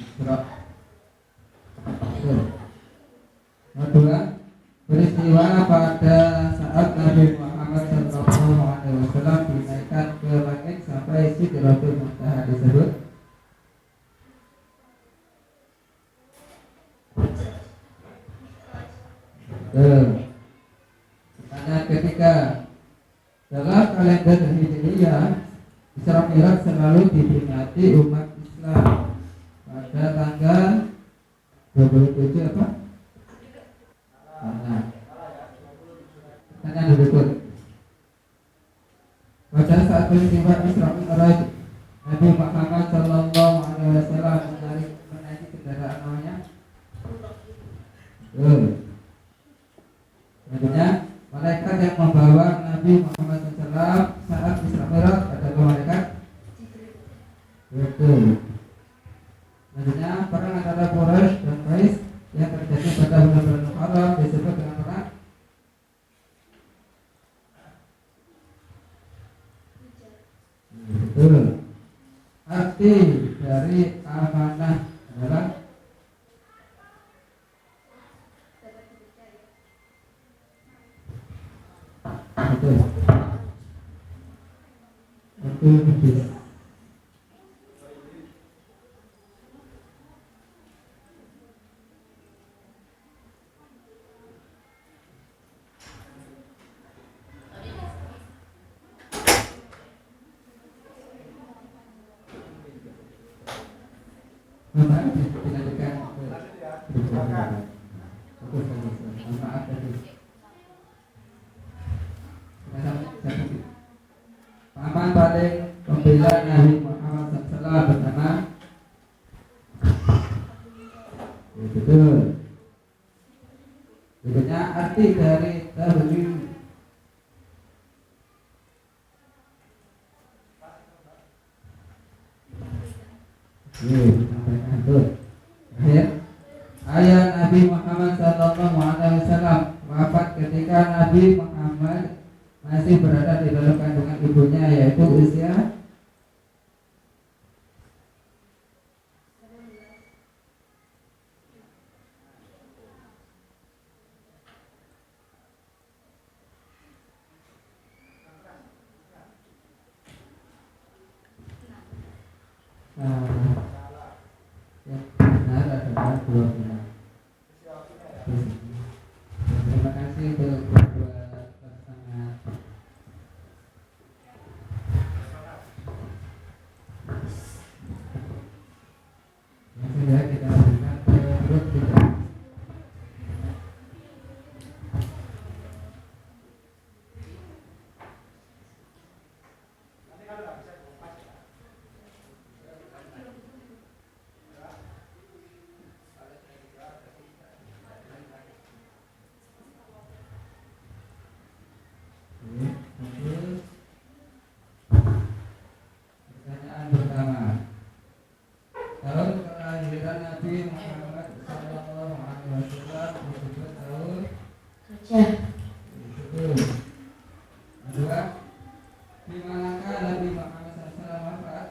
Isra. Kedua, peristiwa pada saat Nabi Muhammad SAW dinaikkan ke langit sampai Sidratul Muntaha disebut pertanyaan ketiga. Dalam kalender Hijriyah, Isra Mi'raj selalu diperingati umat Islam pada tanggal 27 apa? Nah, pertanyaan berikut. Pada saat peristiwa Isra Mi'raj, Nabi Muhammad Sallallahu Alaihi Wasallam menaiki kendaraan namanya. Selanjutnya, malaikat yang membawa Nabi Muhammad SAW saat Isra Mi'raj adalah malaikat. Betul. Selanjutnya, perang antara Quraisy dan Qais yang terjadi pada bulan Muharram disebut dengan perang. Betul. Arti dari amanah adalah betul. Betul. Maaf paman paling pembela Nabi Muhammad SAW bernama betul. Berikutnya arti dari tabligh. Terakhir, ayah Nabi Muhammad SAW wafat ketika Nabi Muhammad masih berada di dalam kandungan ibunya, yaitu usia yang benar adalah 2 bulan. Terima kasih untuk kedua pasangan. Sudah kita lanjutkan ke grup 3. Pertanyaan pertama. Tahun kelahiran Nabi Muhammad SAW disebut tahun Gajah. betul. Kedua, di manakah Nabi Muhammad SAW wafat?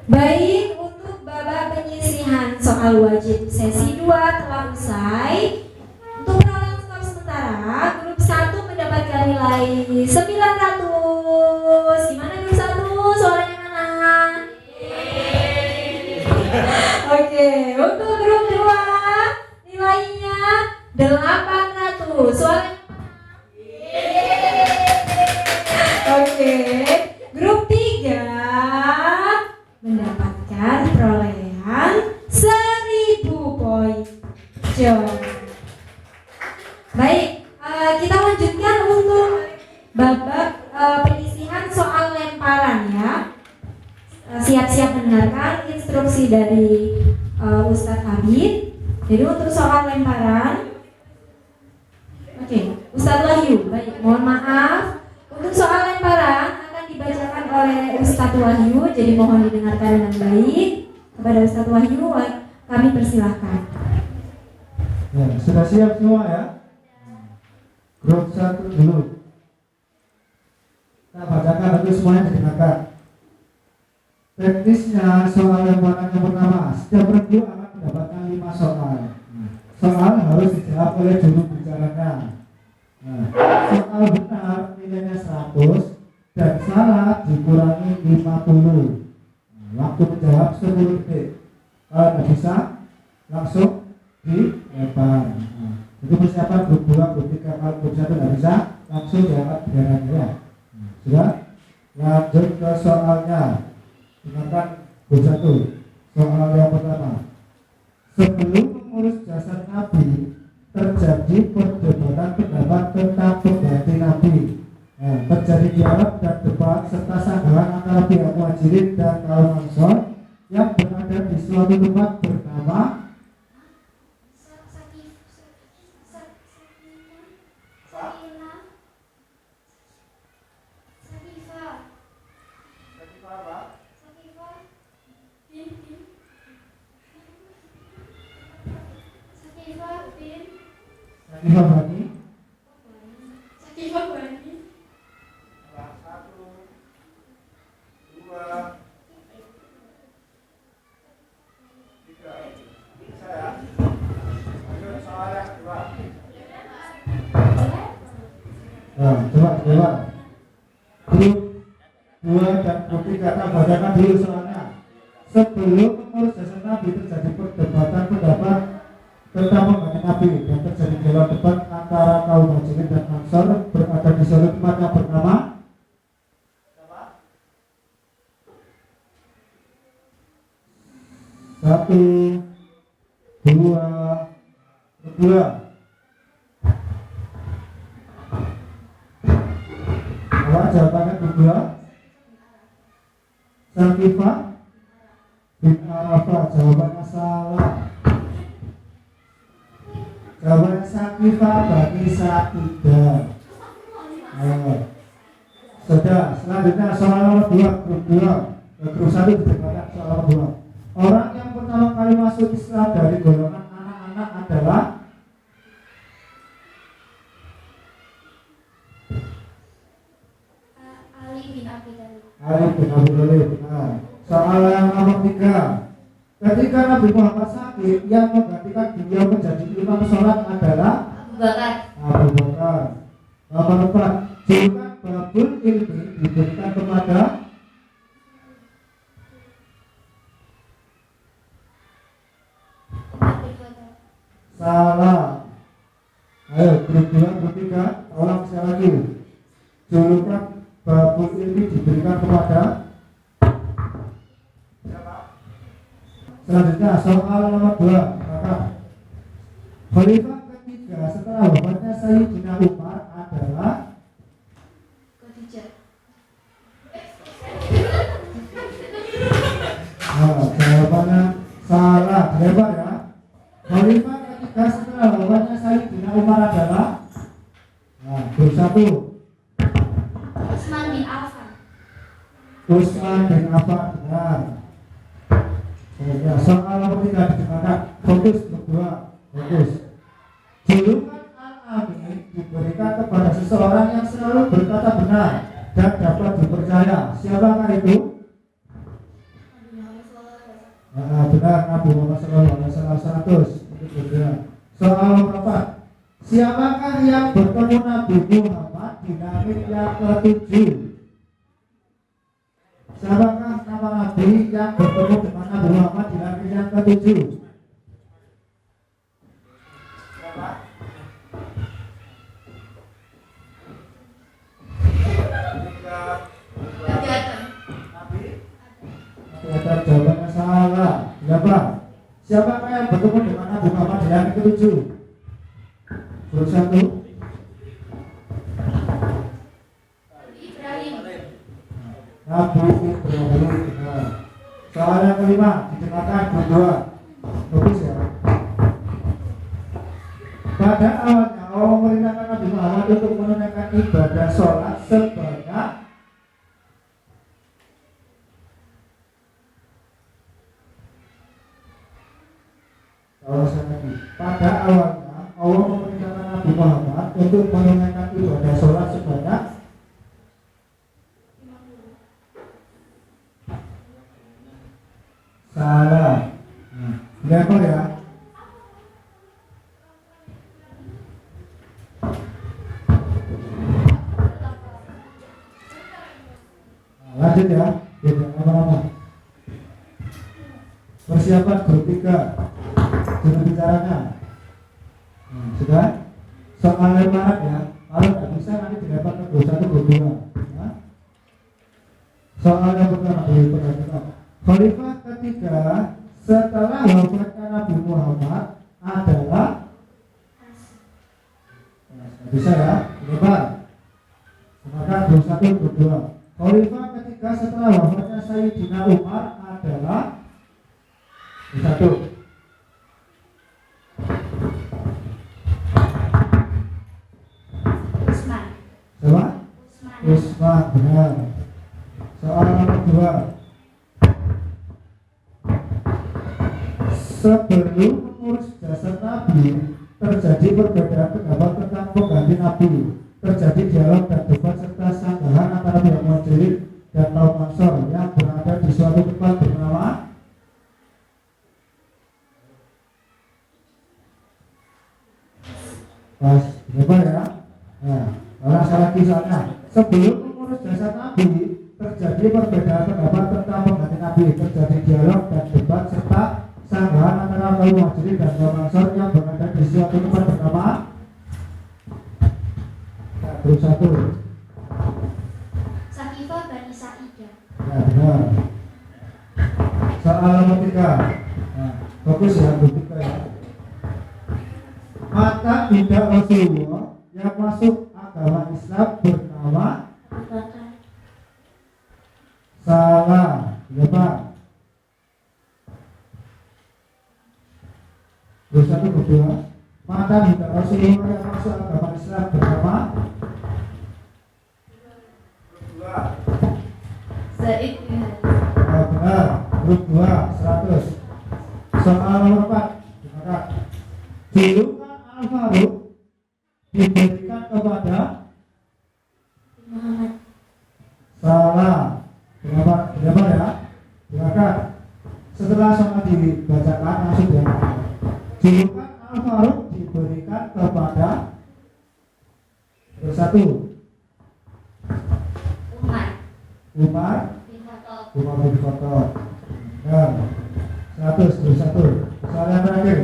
Baik, untuk babak penyisihan soal soal wajib. Sesi 2 telah usai. Untuk perolehan skor sementara, grup 1 mendapatkan nilai 900. Gimana grup 1? Suaranya mana? Oke, untuk grup 2 nilainya 800. Suaranya Oke, grup 3 mendapatkan perolehan 1000 poin. Baik, kita lanjutkan untuk babak penyisihan soal lemparan ya. Siap-siap mendengarkan instruksi dari Ustadz Habib. Jadi untuk soal lemparan, oke, Ustadz Wahyu. Baik, mohon maaf. Untuk soal lemparan akan dibacakan oleh Ustadz Wahyu, jadi mohon didengarkan dengan baik. Kepada Ustadz Wahyu, kami persilahkan. Ya, sudah siap semua ya? Grup 1 dulu. Kita bacakan untuk semuanya didengarkan. Teknisnya soal lemparan yang pertama, setiap regu akan mendapatkan 5 soal. Soal harus dijawab oleh juru bicaranya. Soal benar nilainya 100 dan salah dikurangi 50. Waktu menjawab 10 detik. Kalau tidak bisa, langsung dilempar. Itu persiapan grup 2, grup 3. Kalau grup 1 tidak bisa, langsung diangkat benderanya. Sudah? Lanjut ke soalnya. Dengarkan grup 1. Soal yang pertama. Sebelum mengurus jasad Nabi, terjadi perdebatan pendapat tentang pengganti Nabi. Terjadi dialog dan debat serta sanggahan antara pihak Muhajirin dan kaum Ansor yang berada di suatu tempat bernama Sakifah Bani. Sakifah Bani. 1, 2, 3. Bisa ya? Lanjut soal yang kedua. Nah, coba jawab. Grup 2 dan grup 3 kita bacakan dulu soalnya. Sebelum mengurus jasad Nabi terjadi perdebatan pendapat tentang pengganti Nabi dan terjadi dialog debat antara kaum Muhajirin dan Ansor berada di suatu tempat yang bernama Satu, dua. Apa jawabannya kedua? Sakifah bin Arafah. Jawabannya salah. Jawabannya Sakifah bagi Sakidah. Sudah, selanjutnya soal nomor 2, grup 2. Grup 1 didengarkan soal nomor 2. Orang yang pertama kali masuk Islam dari golongan anak-anak adalah Ali bin Abi Thalib. Ali bin Abi Thalib. Benar. Soal yang nomor 3. Ketika Nabi Muhammad sakit, yang menggantikan beliau menjadi imam sholat adalah Abu Bakar. Abu Bakar. Nomor 4. Julukan babul ilmi diberikan kepada salah. Ayo grup 2, grup 3, ulang sekali lagi. Julukan babul ilmi diberikan kepada selanjutnya soal nomor 2. Maka khalifah ketiga setelah wafatnya Sayyidina Umar adalah Khadijah. jawabannya salah. Lebar ya. Khalifah ketiga setelah wafatnya Sayyidina Umar adalah grup 1 Utsman bin Affan. Utsman bin Affan. Benar. Ya, soal nomor 3 didengarkan. Fokus grup 2. Fokus. Julukan Al-Amin diberikan kepada seseorang yang selalu berkata benar dan dapat dipercaya. Siapakah itu? Benar, Nabi Muhammad SAW. salah 100 untuk berdua. Soal nomor 4. Siapakah yang bertemu Nabi Muhammad di langit yang ke-7? Siapakah nama Nabi yang bertemu dengan Nabi Muhammad di langit yang ke-7? Siapa? Nabi Adam. Nabi Adam, jawabannya salah. Siapa? Siapakah yang bertemu dengan Nabi Muhammad di langit ke-7? Grup 1. Ibrahim. Nabi Ibrahim. Nah, soal yang kelima didengarkan grup 2. Bagus ya. Pada awalnya Allah memerintahkan Nabi Muhammad untuk menunaikan ibadah sholat sebanyak pada awalnya Allah memerintahkan Nabi Muhammad untuk menunaikan ibadah sholat sebanyak salah. Level ya. Lanjut ya, tidak lama-lama. Persiapan grup 3 juru bicaranya. Sudah? Soal lemaran ya. Kalau tidak bisa nanti didapat ke grup 1, grup 2. Soal yang pertama diperhatikan. Khalifah ketiga setelah wafatnya Nabi Muhammad adalah bisa ya, lebar. Maka grup 1, grup 2. Khalifah ketiga setelah wafatnya Sayyidina Umar adalah 1. Utsman. Siapa? Utsman. Utsman, benar. Soal nomor 2. Sebelum mengurus jasad Nabi, terjadi perbedaan pendapat tentang pengganti Nabi. Terjadi dialog dan debat serta sanggahan antara pihak Muhajirin dan kaum Ansor yang berada di suatu tempat bernama pas, berapa ya? Nah, orang salah kisahnya. Sebelum mengurus jasad Nabi, terjadi perbedaan pendapat tentang pengganti Nabi. Terjadi dialog dan debat serta sanggahan antara kaum Muhajirin dan kaum Ansor yang berada di suatu tempat bernama grup 1. Sakifah Bani Sa'idah. Ya, benar. Soal nomor 3. Nah, fokus ya, grup 3 ya. Maka tidak Rasulullah yang masuk agama Islam bernama salah. Berapa? Grup 1, grup 2. Maka tidak Rasulullah yang masuk agama Islam bernama Zaid bin benar, grup 2, 100. Soal nomor 4. Julukan Al-Faruq diberikan kepada Muhammad. salah. Berapa ya? Silakan. Setelah sama dibacakan langsung ya. Julukan Al-Faruq diberikan kepada bersatu Umar bin Khattab. bin Khattab. Dan 100 bersatu. Soal yang terakhir,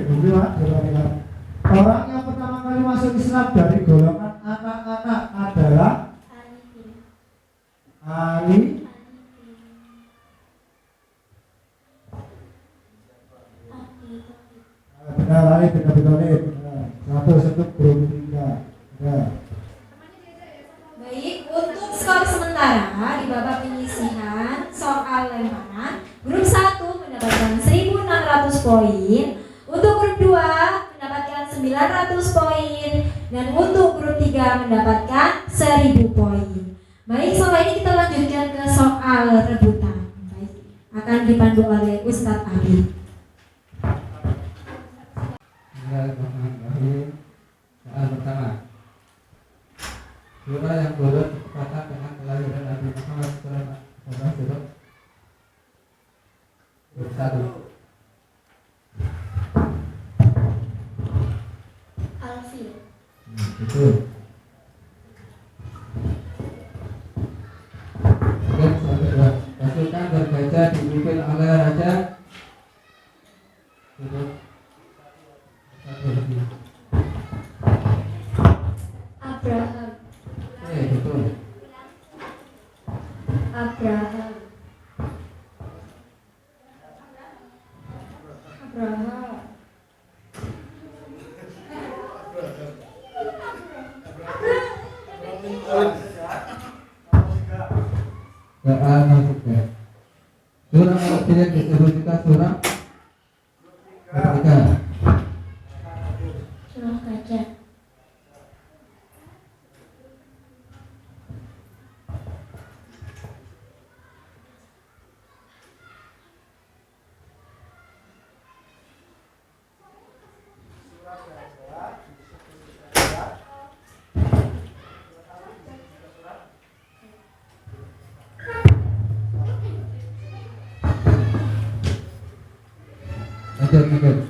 orang yang pertama kali masuk Islam dari golongan anak-anak adalah Ali. Benar, Ali bin Abi Thalib. 100 untuk grup 3. Ya. Baik, untuk skor sementara di babak penyisihan soal lemaran, grup 1 mendapatkan 1.600 poin, untuk grup 2 mendapatkan 900 poin, dan untuk grup 3 mendapatkan 1.000 poin. Baik, soal ini kita lanjutkan ke soal rebutan. Baik, akan dipandu oleh Ustadz Abi. Bismillahirrahmanirrahim. Soal pertama. Surah yang turut berkaitan dengan kelahiran Nabi Muhammad SAW. Grup 1. Abraham. Abraham. Quran maksudnya. Surah Al-Fatihah disebut juga surah ketiga. Surah Gajah. Lanjut.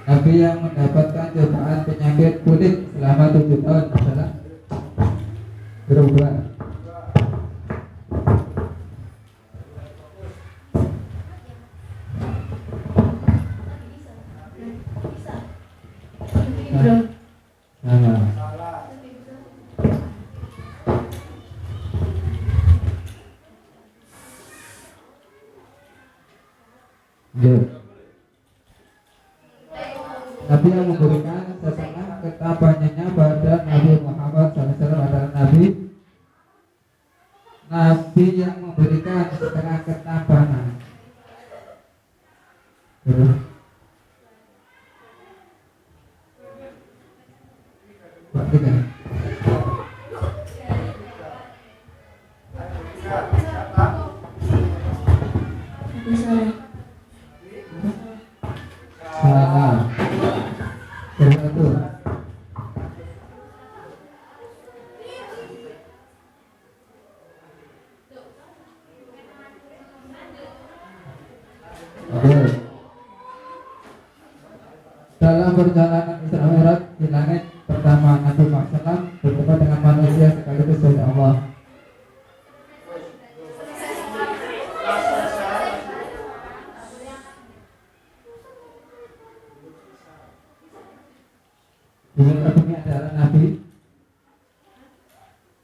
Nabi yang mendapatkan cobaan penyakit kulit selama 7 tahun adalah berubah. Belum. Nah, ya. Nabi yang memberikan setengah ketapanannya pada Nabi Muhammad SAW adalah Nabi yang memberikan setengah ketampanan. Perhatikan. Nabi Saleh. Salah. Satu. Oke. Dalam perjalanan Isra Mi'raj di langit pertama, Nabi Muhammad bertemu dengan manusia sekaligus oleh Allah. Di muka bumi adalah Nabi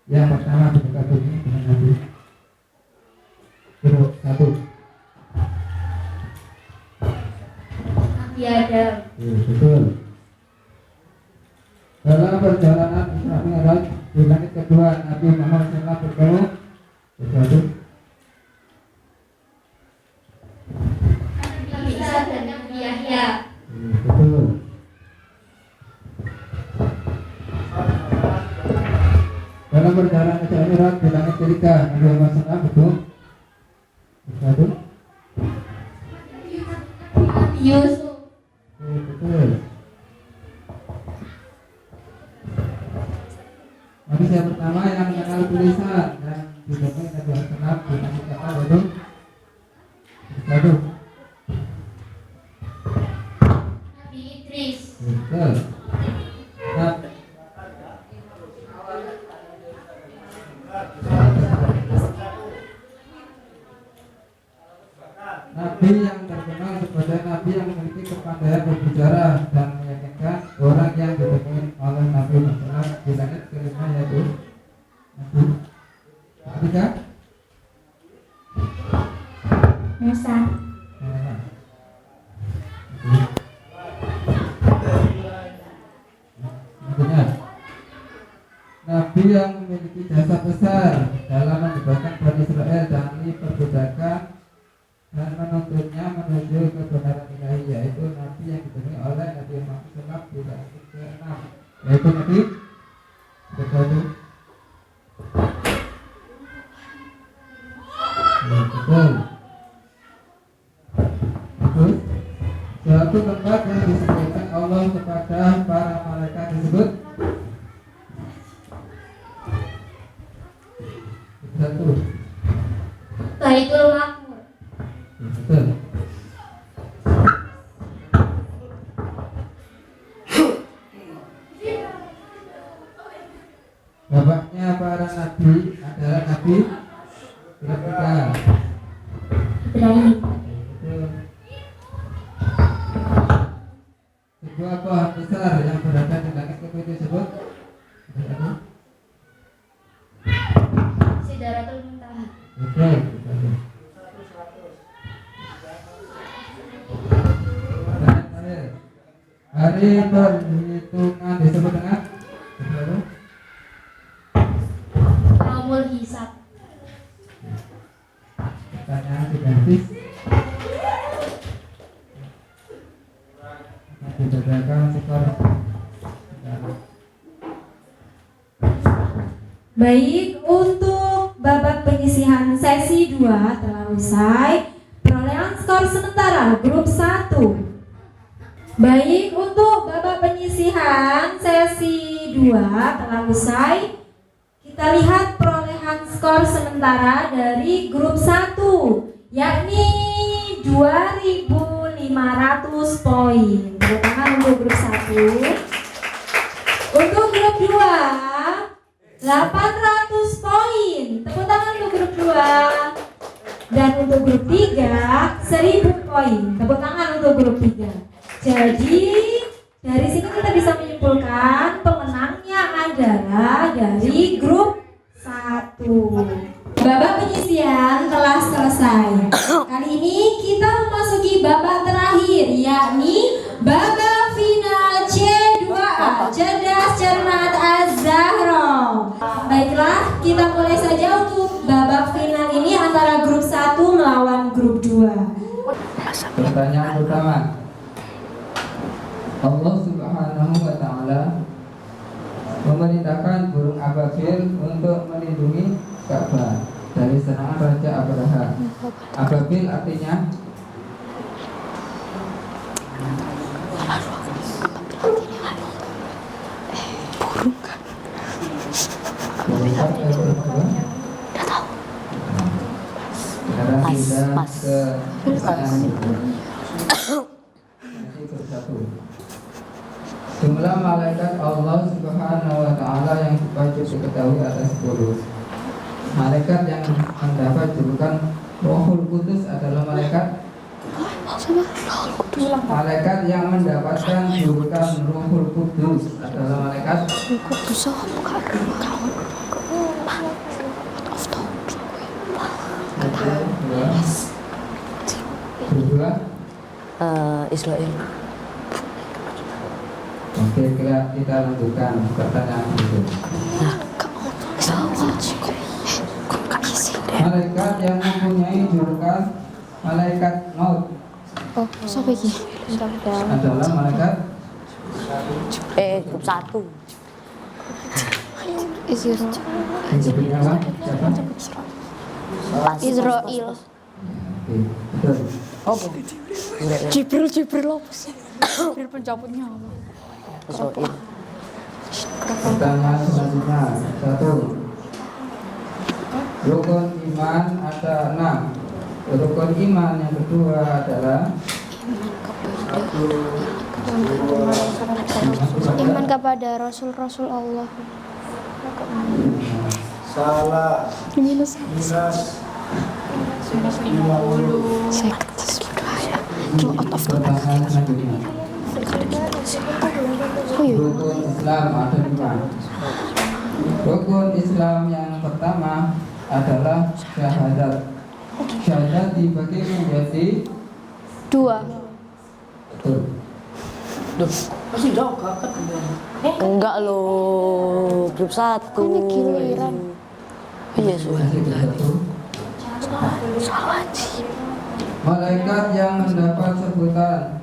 yang pertama di muka bumi dengan Nabi. Satu. Nabi Adam. Betul. Dalam perjalanan Isra Mi'raj di langit kedua, Nabi Muhammad SAW bertemu satu. Nabi Isa dan Nabi Yahya. Betul. Dalam perjalanan Isra Mi'raj di langit ketiga, Nabi Muhammad SAW bertemu satu. Nabi Yusuf. Betul. Manusia pertama yang mengenal tulisan dan ditemui Nabi Muhammad SAW dengan kata yaitu satu. Nabi Idris. Betul. Nabi yang terkenal sebagai Nabi yang memiliki kepandaian berbicara dan meyakinkan orang yang ditemui oleh Nabi Muhammad di langit kelima yaitu Nabi ketiga Musa. Nabi yang memiliki jasa besar dalam membebaskan Bani Israel dari perbudakan dan menuntunnya menuju kebenaran ilahi, yaitu Nabi yang ditemui oleh Nabi Muhammad SAW di langit ke-6 yaitu Nabi betul. Terus suatu tempat yang disebutkan Allah kepada para malaikat disebut satu. Baitul Makmur. Betul. Bapaknya para nabi adalah Nabi berapa? Ibrahim. Betul. Sebuah pohon besar yang berada di langit ketujuh disebut satu. Sidratul Muntaha. Betul, betul. Hari perhitungan disebut dengan Yaumul Hisab. pertanyaan identik. Dibacakan skor. Baik, untuk babak penyisihan sesi 2 telah usai. Perolehan skor sementara grup 1. Baik, untuk babak penyisihan sesi 2 telah usai. Kita lihat perolehan skor sementara dari grup 1, yakni 2.500 poin. Tepuk tangan untuk grup 1. Untuk grup 2, 800 poin. Tepuk tangan untuk grup 2. Dan untuk grup 3, 1000 poin. Tepuk tangan untuk grup 3. Jadi dari sini kita bisa menyimpulkan pemenangnya adalah dari grup 1. Babak penyisihan telah selesai. Kali ini kita memasuki babak terakhir, yakni babak final C2A, Cerdas Cermat Az-Zahra. Baiklah, kita mulai saja untuk babak final ini antara grup 1 melawan grup 2. Pertanyaan pertama. Allah Subhanahu wa Ta'ala memerintahkan burung ababil untuk melindungi Ka'bah dari serangan Raja Abraha. Ababil artinya sekarang kita ke pertanyaan satu. Jumlah malaikat Allah Subhanahu wa Ta'ala yang wajib diketahui ada 10. Malaikat yang mendapat julukan Rohul Kudus adalah malaikat. Malaikat yang mendapatkan julukan Rohul Kudus adalah malaikat. Kedua, Israel. oke, kita lanjutkan pertanyaan itu. Malaikat yang mempunyai julukan malaikat maut adalah malaikat Grup 1. disebutnya apa? Siapa? Israel. Oke, betul. Jibril apa sih? Jibril penjabutnya apa? Israel. Pertanyaan selanjutnya 1. Rukun iman ada 6. Rukun iman yang kedua adalah Iman kepada Rasul-Rasul Allah. Salah minus 50. pertanyaan selanjutnya. Rukun Islam ada 5. Rukun Islam yang pertama adalah syahadat. Syahadat dibagi menjadi 2. betul. Enggak loh, grup 1. Giliran. Iya, sudah. Masih betul. Malaikat yang mendapat sebutan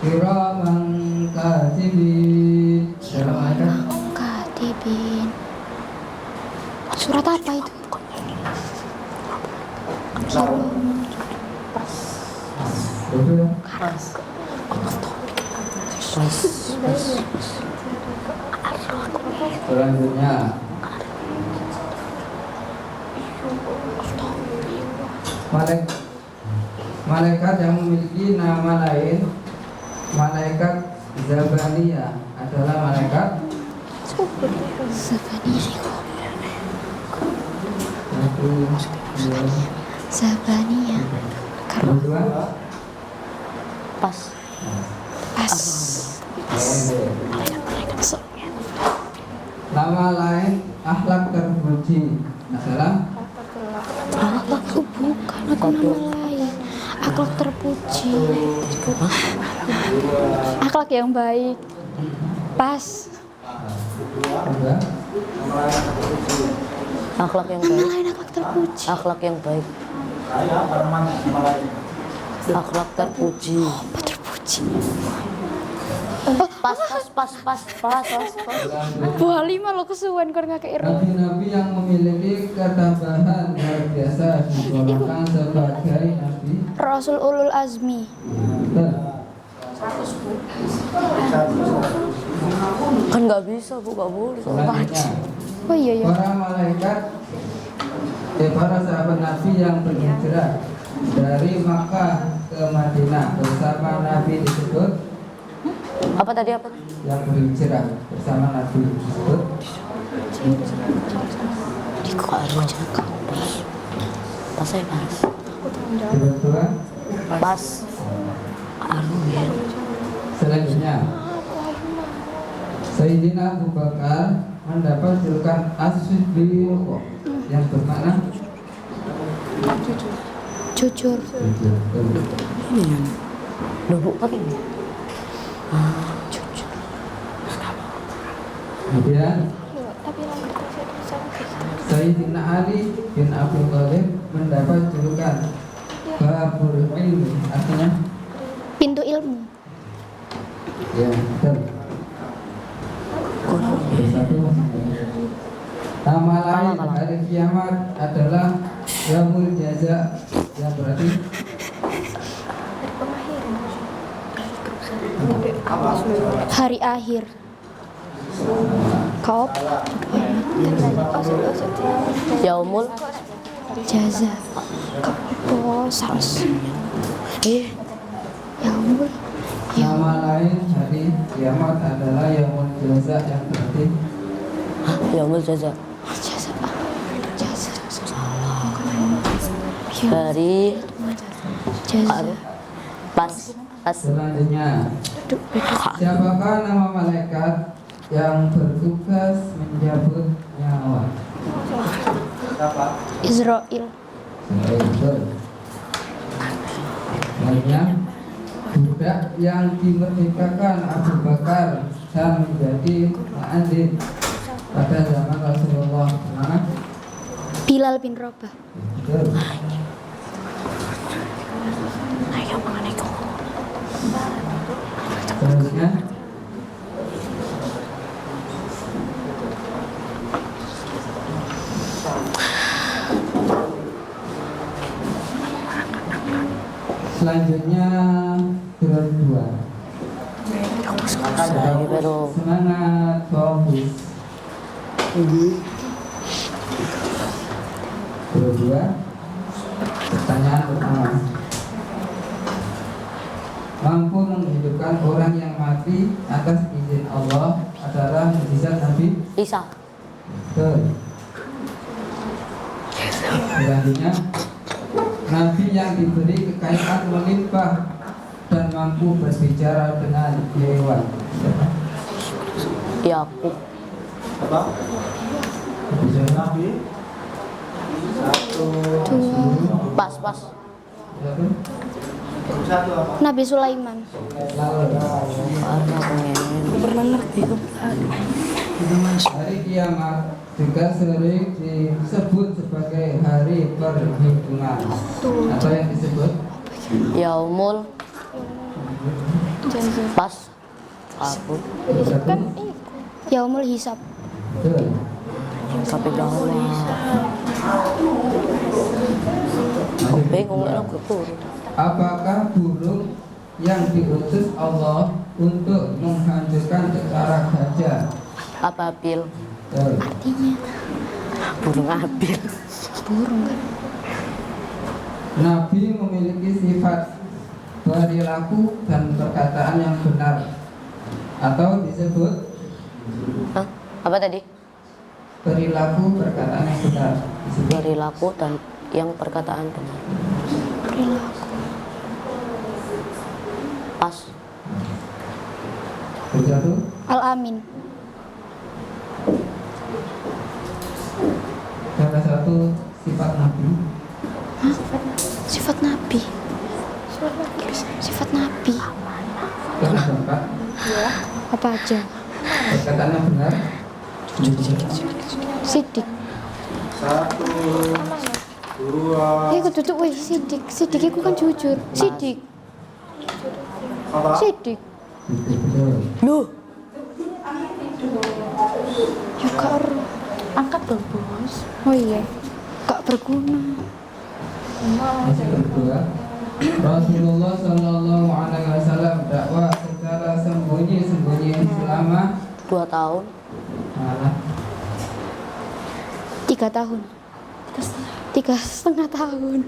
kiraman katibin adalah malaikat. Katibin. Surat apa itu? Betul. Selanjutnya malaikat yang memiliki nama lain, malaikat Zabaniyah adalah malaikat Zabaniyah. kedua. Pas. Nama lain akhlak terpuji, Assalam. Aku bukan, aku nama lain. Akhlak terpuji. Akhlak yang baik. Pas. Kedua. Akhlak yang Nama baik. lain akhlak terpuji. Akhlak yang baik. Akhlak terpuji. Apa terpuji? Pas. Buah lima lo kesuwen kor ngakei ro. Nabi-nabi yang memiliki ketambahan luar biasa digolongkan sebagai nabi. Rasul ulul azmi. Kan nggak bisa bu, nggak boleh. Selanjutnya, Oh iya ya. para malaikat, para sahabat Nabi yang berhijrah dari Makkah ke Madinah bersama Nabi disebut Apa tadi apa? yang berhijrah bersama Nabi disebut Di kok aja pas saya pas. kedua. Pas. Aduh ya. Selanjutnya, Sayyidina Abu Bakar mendapat julukan As-Siddiq yang bermakna Jujur. Loh bu, pakai ini. Jujur. Kemudian Tapi Sayyidina Ali bin Abi Thalib mendapat julukan Babul Ilmi, artinya pintu ilmu. ya betul. Satu. Nama lain hari kiamat adalah Yaumul Jaza, yang berarti Hari akhir. Kau Yaumul. jaza. Kau sars. Yaumul. nama lain hari kiamat adalah Yaumul Jaza, yang berarti Yaumul jaza. Jaza. Jaza. Dari Jaza. pas. selanjutnya. Siapakah nama malaikat yang bertugas menjabut nyawa? Israel. Betul. Lainnya, budak yang dimerdekakan Abu Bakar dan menjadi muadzin pada zaman Rasulullah. Mana? Bilal bin Rabah. Betul. Selanjutnya, selanjutnya surat 2. Lagi pero Semangat fokus. Surat 2. Pertanyaan pertama. Mampu menghidupkan orang yang mati atas izin Allah adalah mukjizat Nabi Isa. Betul. Selanjutnya, Nabi yang diberi kekayaan melimpah dan mampu berbicara dengan hewan. Yakub. Bicara Nabi. Pas. Nabi Sulaiman. Karena pengen. Pernah ngerti tuh. Hari kiamat juga sering disebut sebagai hari perhitungan atau yang disebut Yaumul. Pas. Aku. satu. Yaumul hisab. Betul. Sampai bawah. Aku bingung lah aku. Apakah burung yang diutus Allah untuk menghancurkan tentara gajah? Ababil. Betul. Artinya Burung abil. burung kan. Nabi memiliki sifat perilaku dan perkataan yang benar atau disebut Hah? Apa tadi? perilaku perkataan yang benar disebut Perilaku dan yang perkataan benar. Perilaku. Pas. Al-Amin. Dan salah satu sifat Nabi. Sifat Nabi. Sifat Nabi. Yang keempat, Apa aja? perkataannya benar. Sidik. 1, 2, Ya ketutup weh sidik. Sidik itu kan jujur. Sidik. apa? Sidik. Betul. Loh, Ya kak angkat dong bos. Oh iya. Gak berguna. Masih kedua, Rasulullah Shallallahu Alaihi Wasallam dakwah secara sembunyi-sembunyi selama 2 tahun. 3 tahun. 3,5 tahun.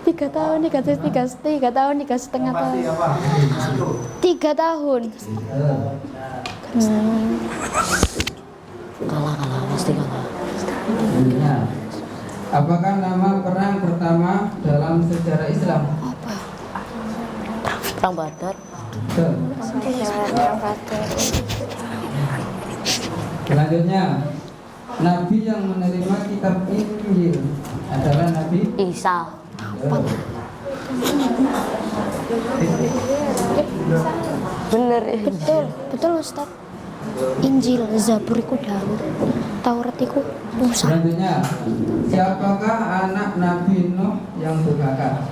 3 tahun, 3 tahun, 3,5 tahun. Pasti apa? 3 tahun. Kalah pasti kalah. Nah, apakah nama perang pertama dalam sejarah Islam? Perang Badar. Betul. Selanjutnya, Nabi yang menerima kitab Injil adalah Nabi Isa. Bener ya. Betul, betul Ustaz. Injil, Zabur iku Daud. Taurat iku Musa. Selanjutnya, siapakah anak Nabi Nuh yang durhaka?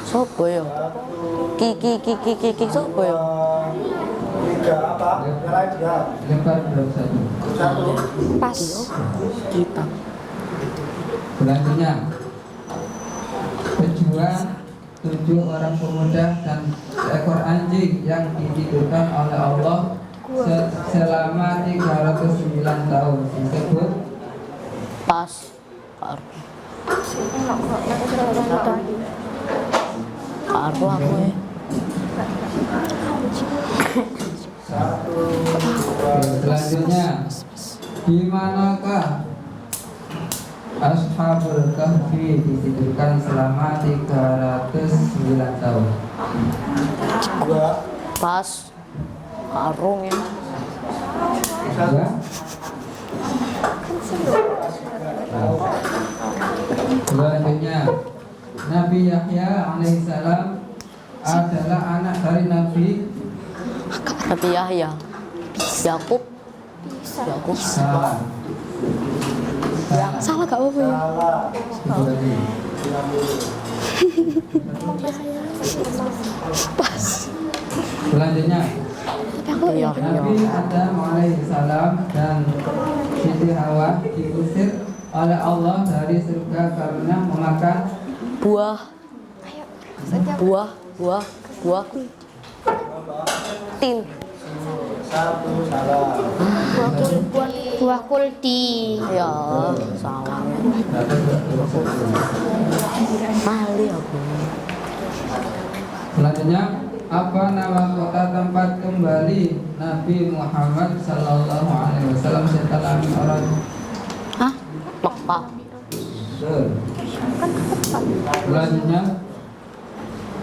Sopo ya? Ki sopo ya? 3 apa? Mulai dia. Lempar belum satu. 1, Pas. Kita. Selanjutnya, pejuang 7 orang pemuda dan seekor anjing yang ditidurkan oleh Allah selama 309 tahun disebut Pas. Aku ya. Selanjutnya, di manakah Ashabul Kahfi ditidurkan selama 309 tahun? 2, Pas. Karung ya. Ya. Selanjutnya, Nabi Yahya alaihissalam adalah anak dari Nabi Nabi Yahya. Yakub. Salah. Salah gak apa-apa ya? Satu lagi. Pas. Selanjutnya, Tapi aku ya. Nabi Adam alaihissalam dan Siti Hawa diusir oleh Allah dari surga karena memakan Buah. Tin. 1, salah. Buah kuldi. Ya, salah ya. Mali aku. Selanjutnya, apa nama kota tempat kembali Nabi Muhammad Sallallahu Alaihi Wasallam setelah Mi'raj? Hah? Mekah. Betul. Selanjutnya,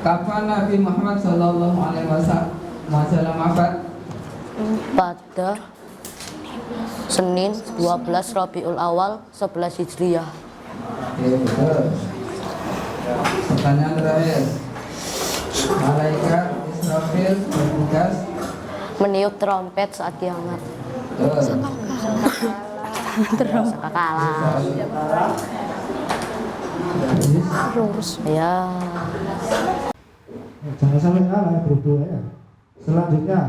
kapan Nabi Muhammad Sallallahu Alaihi Wasallam wafat? Pada Senin 12 Rabiul Awal 11 Hijriah. Oke, betul. Pertanyaan terakhir. Malaikat Israfil bertugas. Meniup trompet saat kiamat. Betul. Kalah. Lurus. Ya. Jangan sampai kalah berdua ya. Selanjutnya,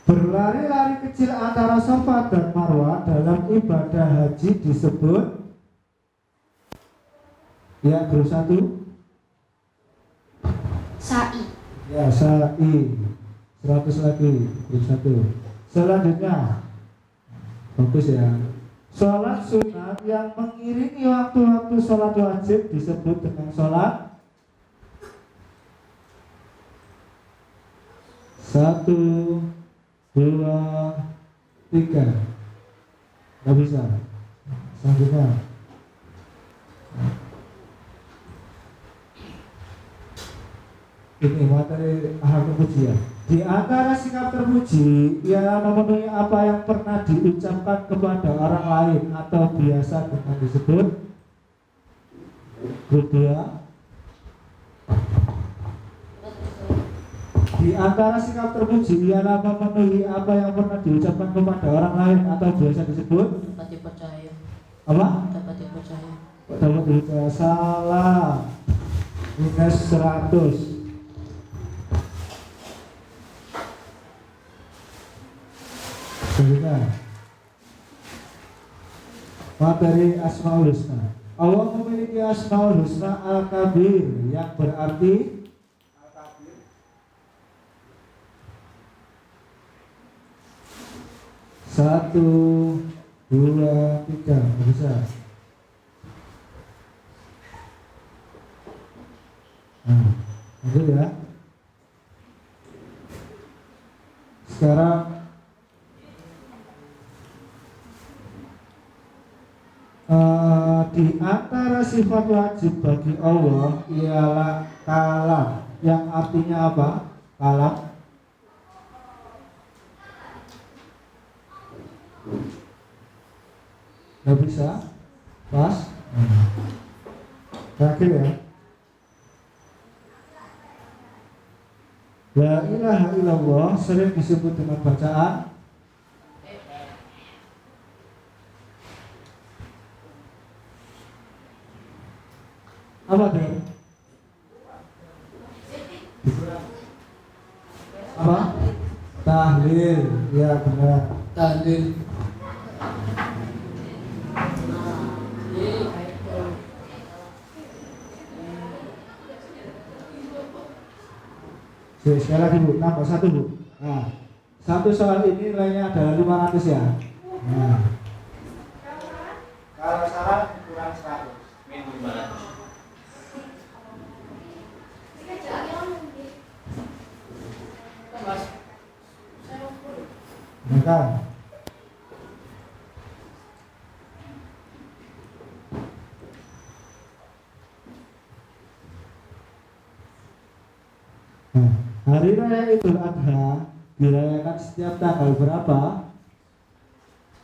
berlari-lari kecil antara Safa dan Marwah dalam ibadah haji disebut ya grup 1 Sa'i. ya sa'i 100 lagi grup 1. Selanjutnya, fokus ya. Sholat sunat yang mengiringi waktu-waktu sholat wajib disebut dengan sholat 1, 2, 3. Nggak bisa. Selanjutnya, ini materi ahli pujian. Di antara sikap terpuji ialah memenuhi apa yang pernah diucapkan kepada orang lain atau biasa dengan disebut. Grup 2. Di antara sikap terpuji ialah memenuhi apa yang pernah diucapkan kepada orang lain atau biasa disebut. Dapat dipercaya. Apa? Dapat dipercaya. Dapat dipercaya. Salah. Minus 100. Selanjutnya, materi Asmaul Husna. Allah memiliki Asmaul Husna Al-Kabir yang berarti satu, dua, tiga, bisa. Nah, lanjut ya. Sekarang di antara sifat wajib bagi Allah ialah kalam, yang artinya apa? Kalam. Nggak bisa? Pas? Terakhir ya. La ilaha illallah sering disebut dengan bacaan apa tuh? Apa? Tahlil, ya benar. Tahlil. Sekali lagi Bu, tambah satu Bu. Nah, satu soal ini nilainya adalah 500 ya. Nah, kalau salah kurang 100. Min 500. Maka hari raya Idul Adha dirayakan setiap tanggal berapa?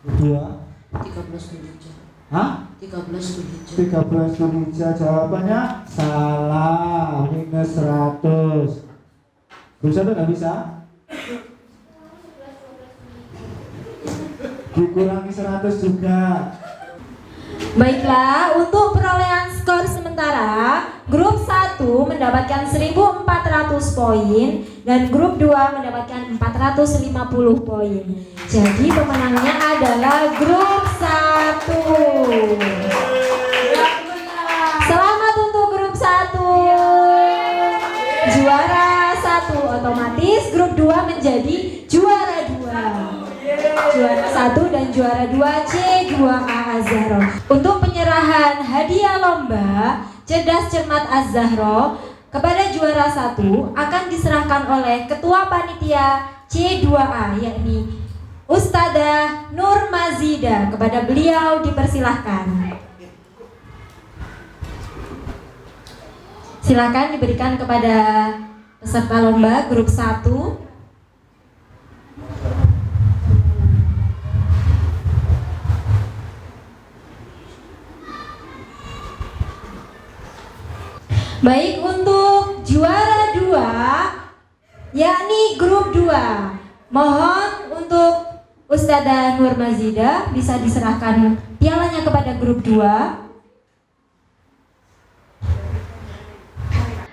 13 Dzulhijjah. Hah? 13 Dzulhijjah. 13 Dzulhijjah. Jawabannya salah, minus 100. Bisa tuh nggak bisa? Dikurangi 100 juga. Baiklah, untuk perolehan skor sementara, grup 1 mendapatkan 1400 poin dan grup 2 mendapatkan 450 poin. Jadi pemenangnya adalah grup 1. Selamat untuk grup 1. Juara 1 otomatis grup 2 menjadi juara 2. Juara 1 dan juara 2 C2A Az-Zahra. Untuk penyerahan hadiah lomba Cerdas Cermat Az-Zahra kepada juara 1 akan diserahkan oleh Ketua Panitia C2A, yakni Ustadzah Nur Mazida. Kepada beliau dipersilahkan. Silakan diberikan kepada peserta lomba grup 1. Baik, untuk juara 2 yakni grup 2, mohon untuk Ustadzah Nur Mazida bisa diserahkan pialanya kepada grup 2.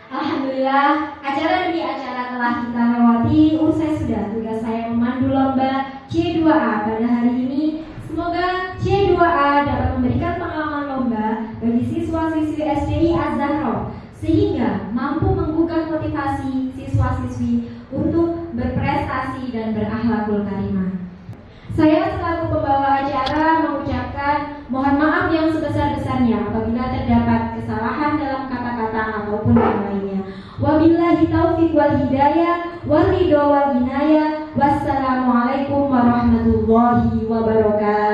Alhamdulillah, acara demi acara telah kita lewati. Usai sudah tugas saya memandu lomba C2A pada hari ini. Semoga C2A dapat memberikan pengalaman lomba bagi siswa-siswi SDI Az-Zahra sehingga mampu menggugah motivasi siswa-siswi untuk berprestasi dan berakhlakul karimah. Saya selaku pembawa acara mengucapkan mohon maaf yang sebesar-besarnya apabila terdapat kesalahan dalam kata-kata ataupun yang lainnya. Wabillahi taufiq wal hidayah wal ridho wal inayah. Wassalamualaikum warahmatullahi wabarakatuh.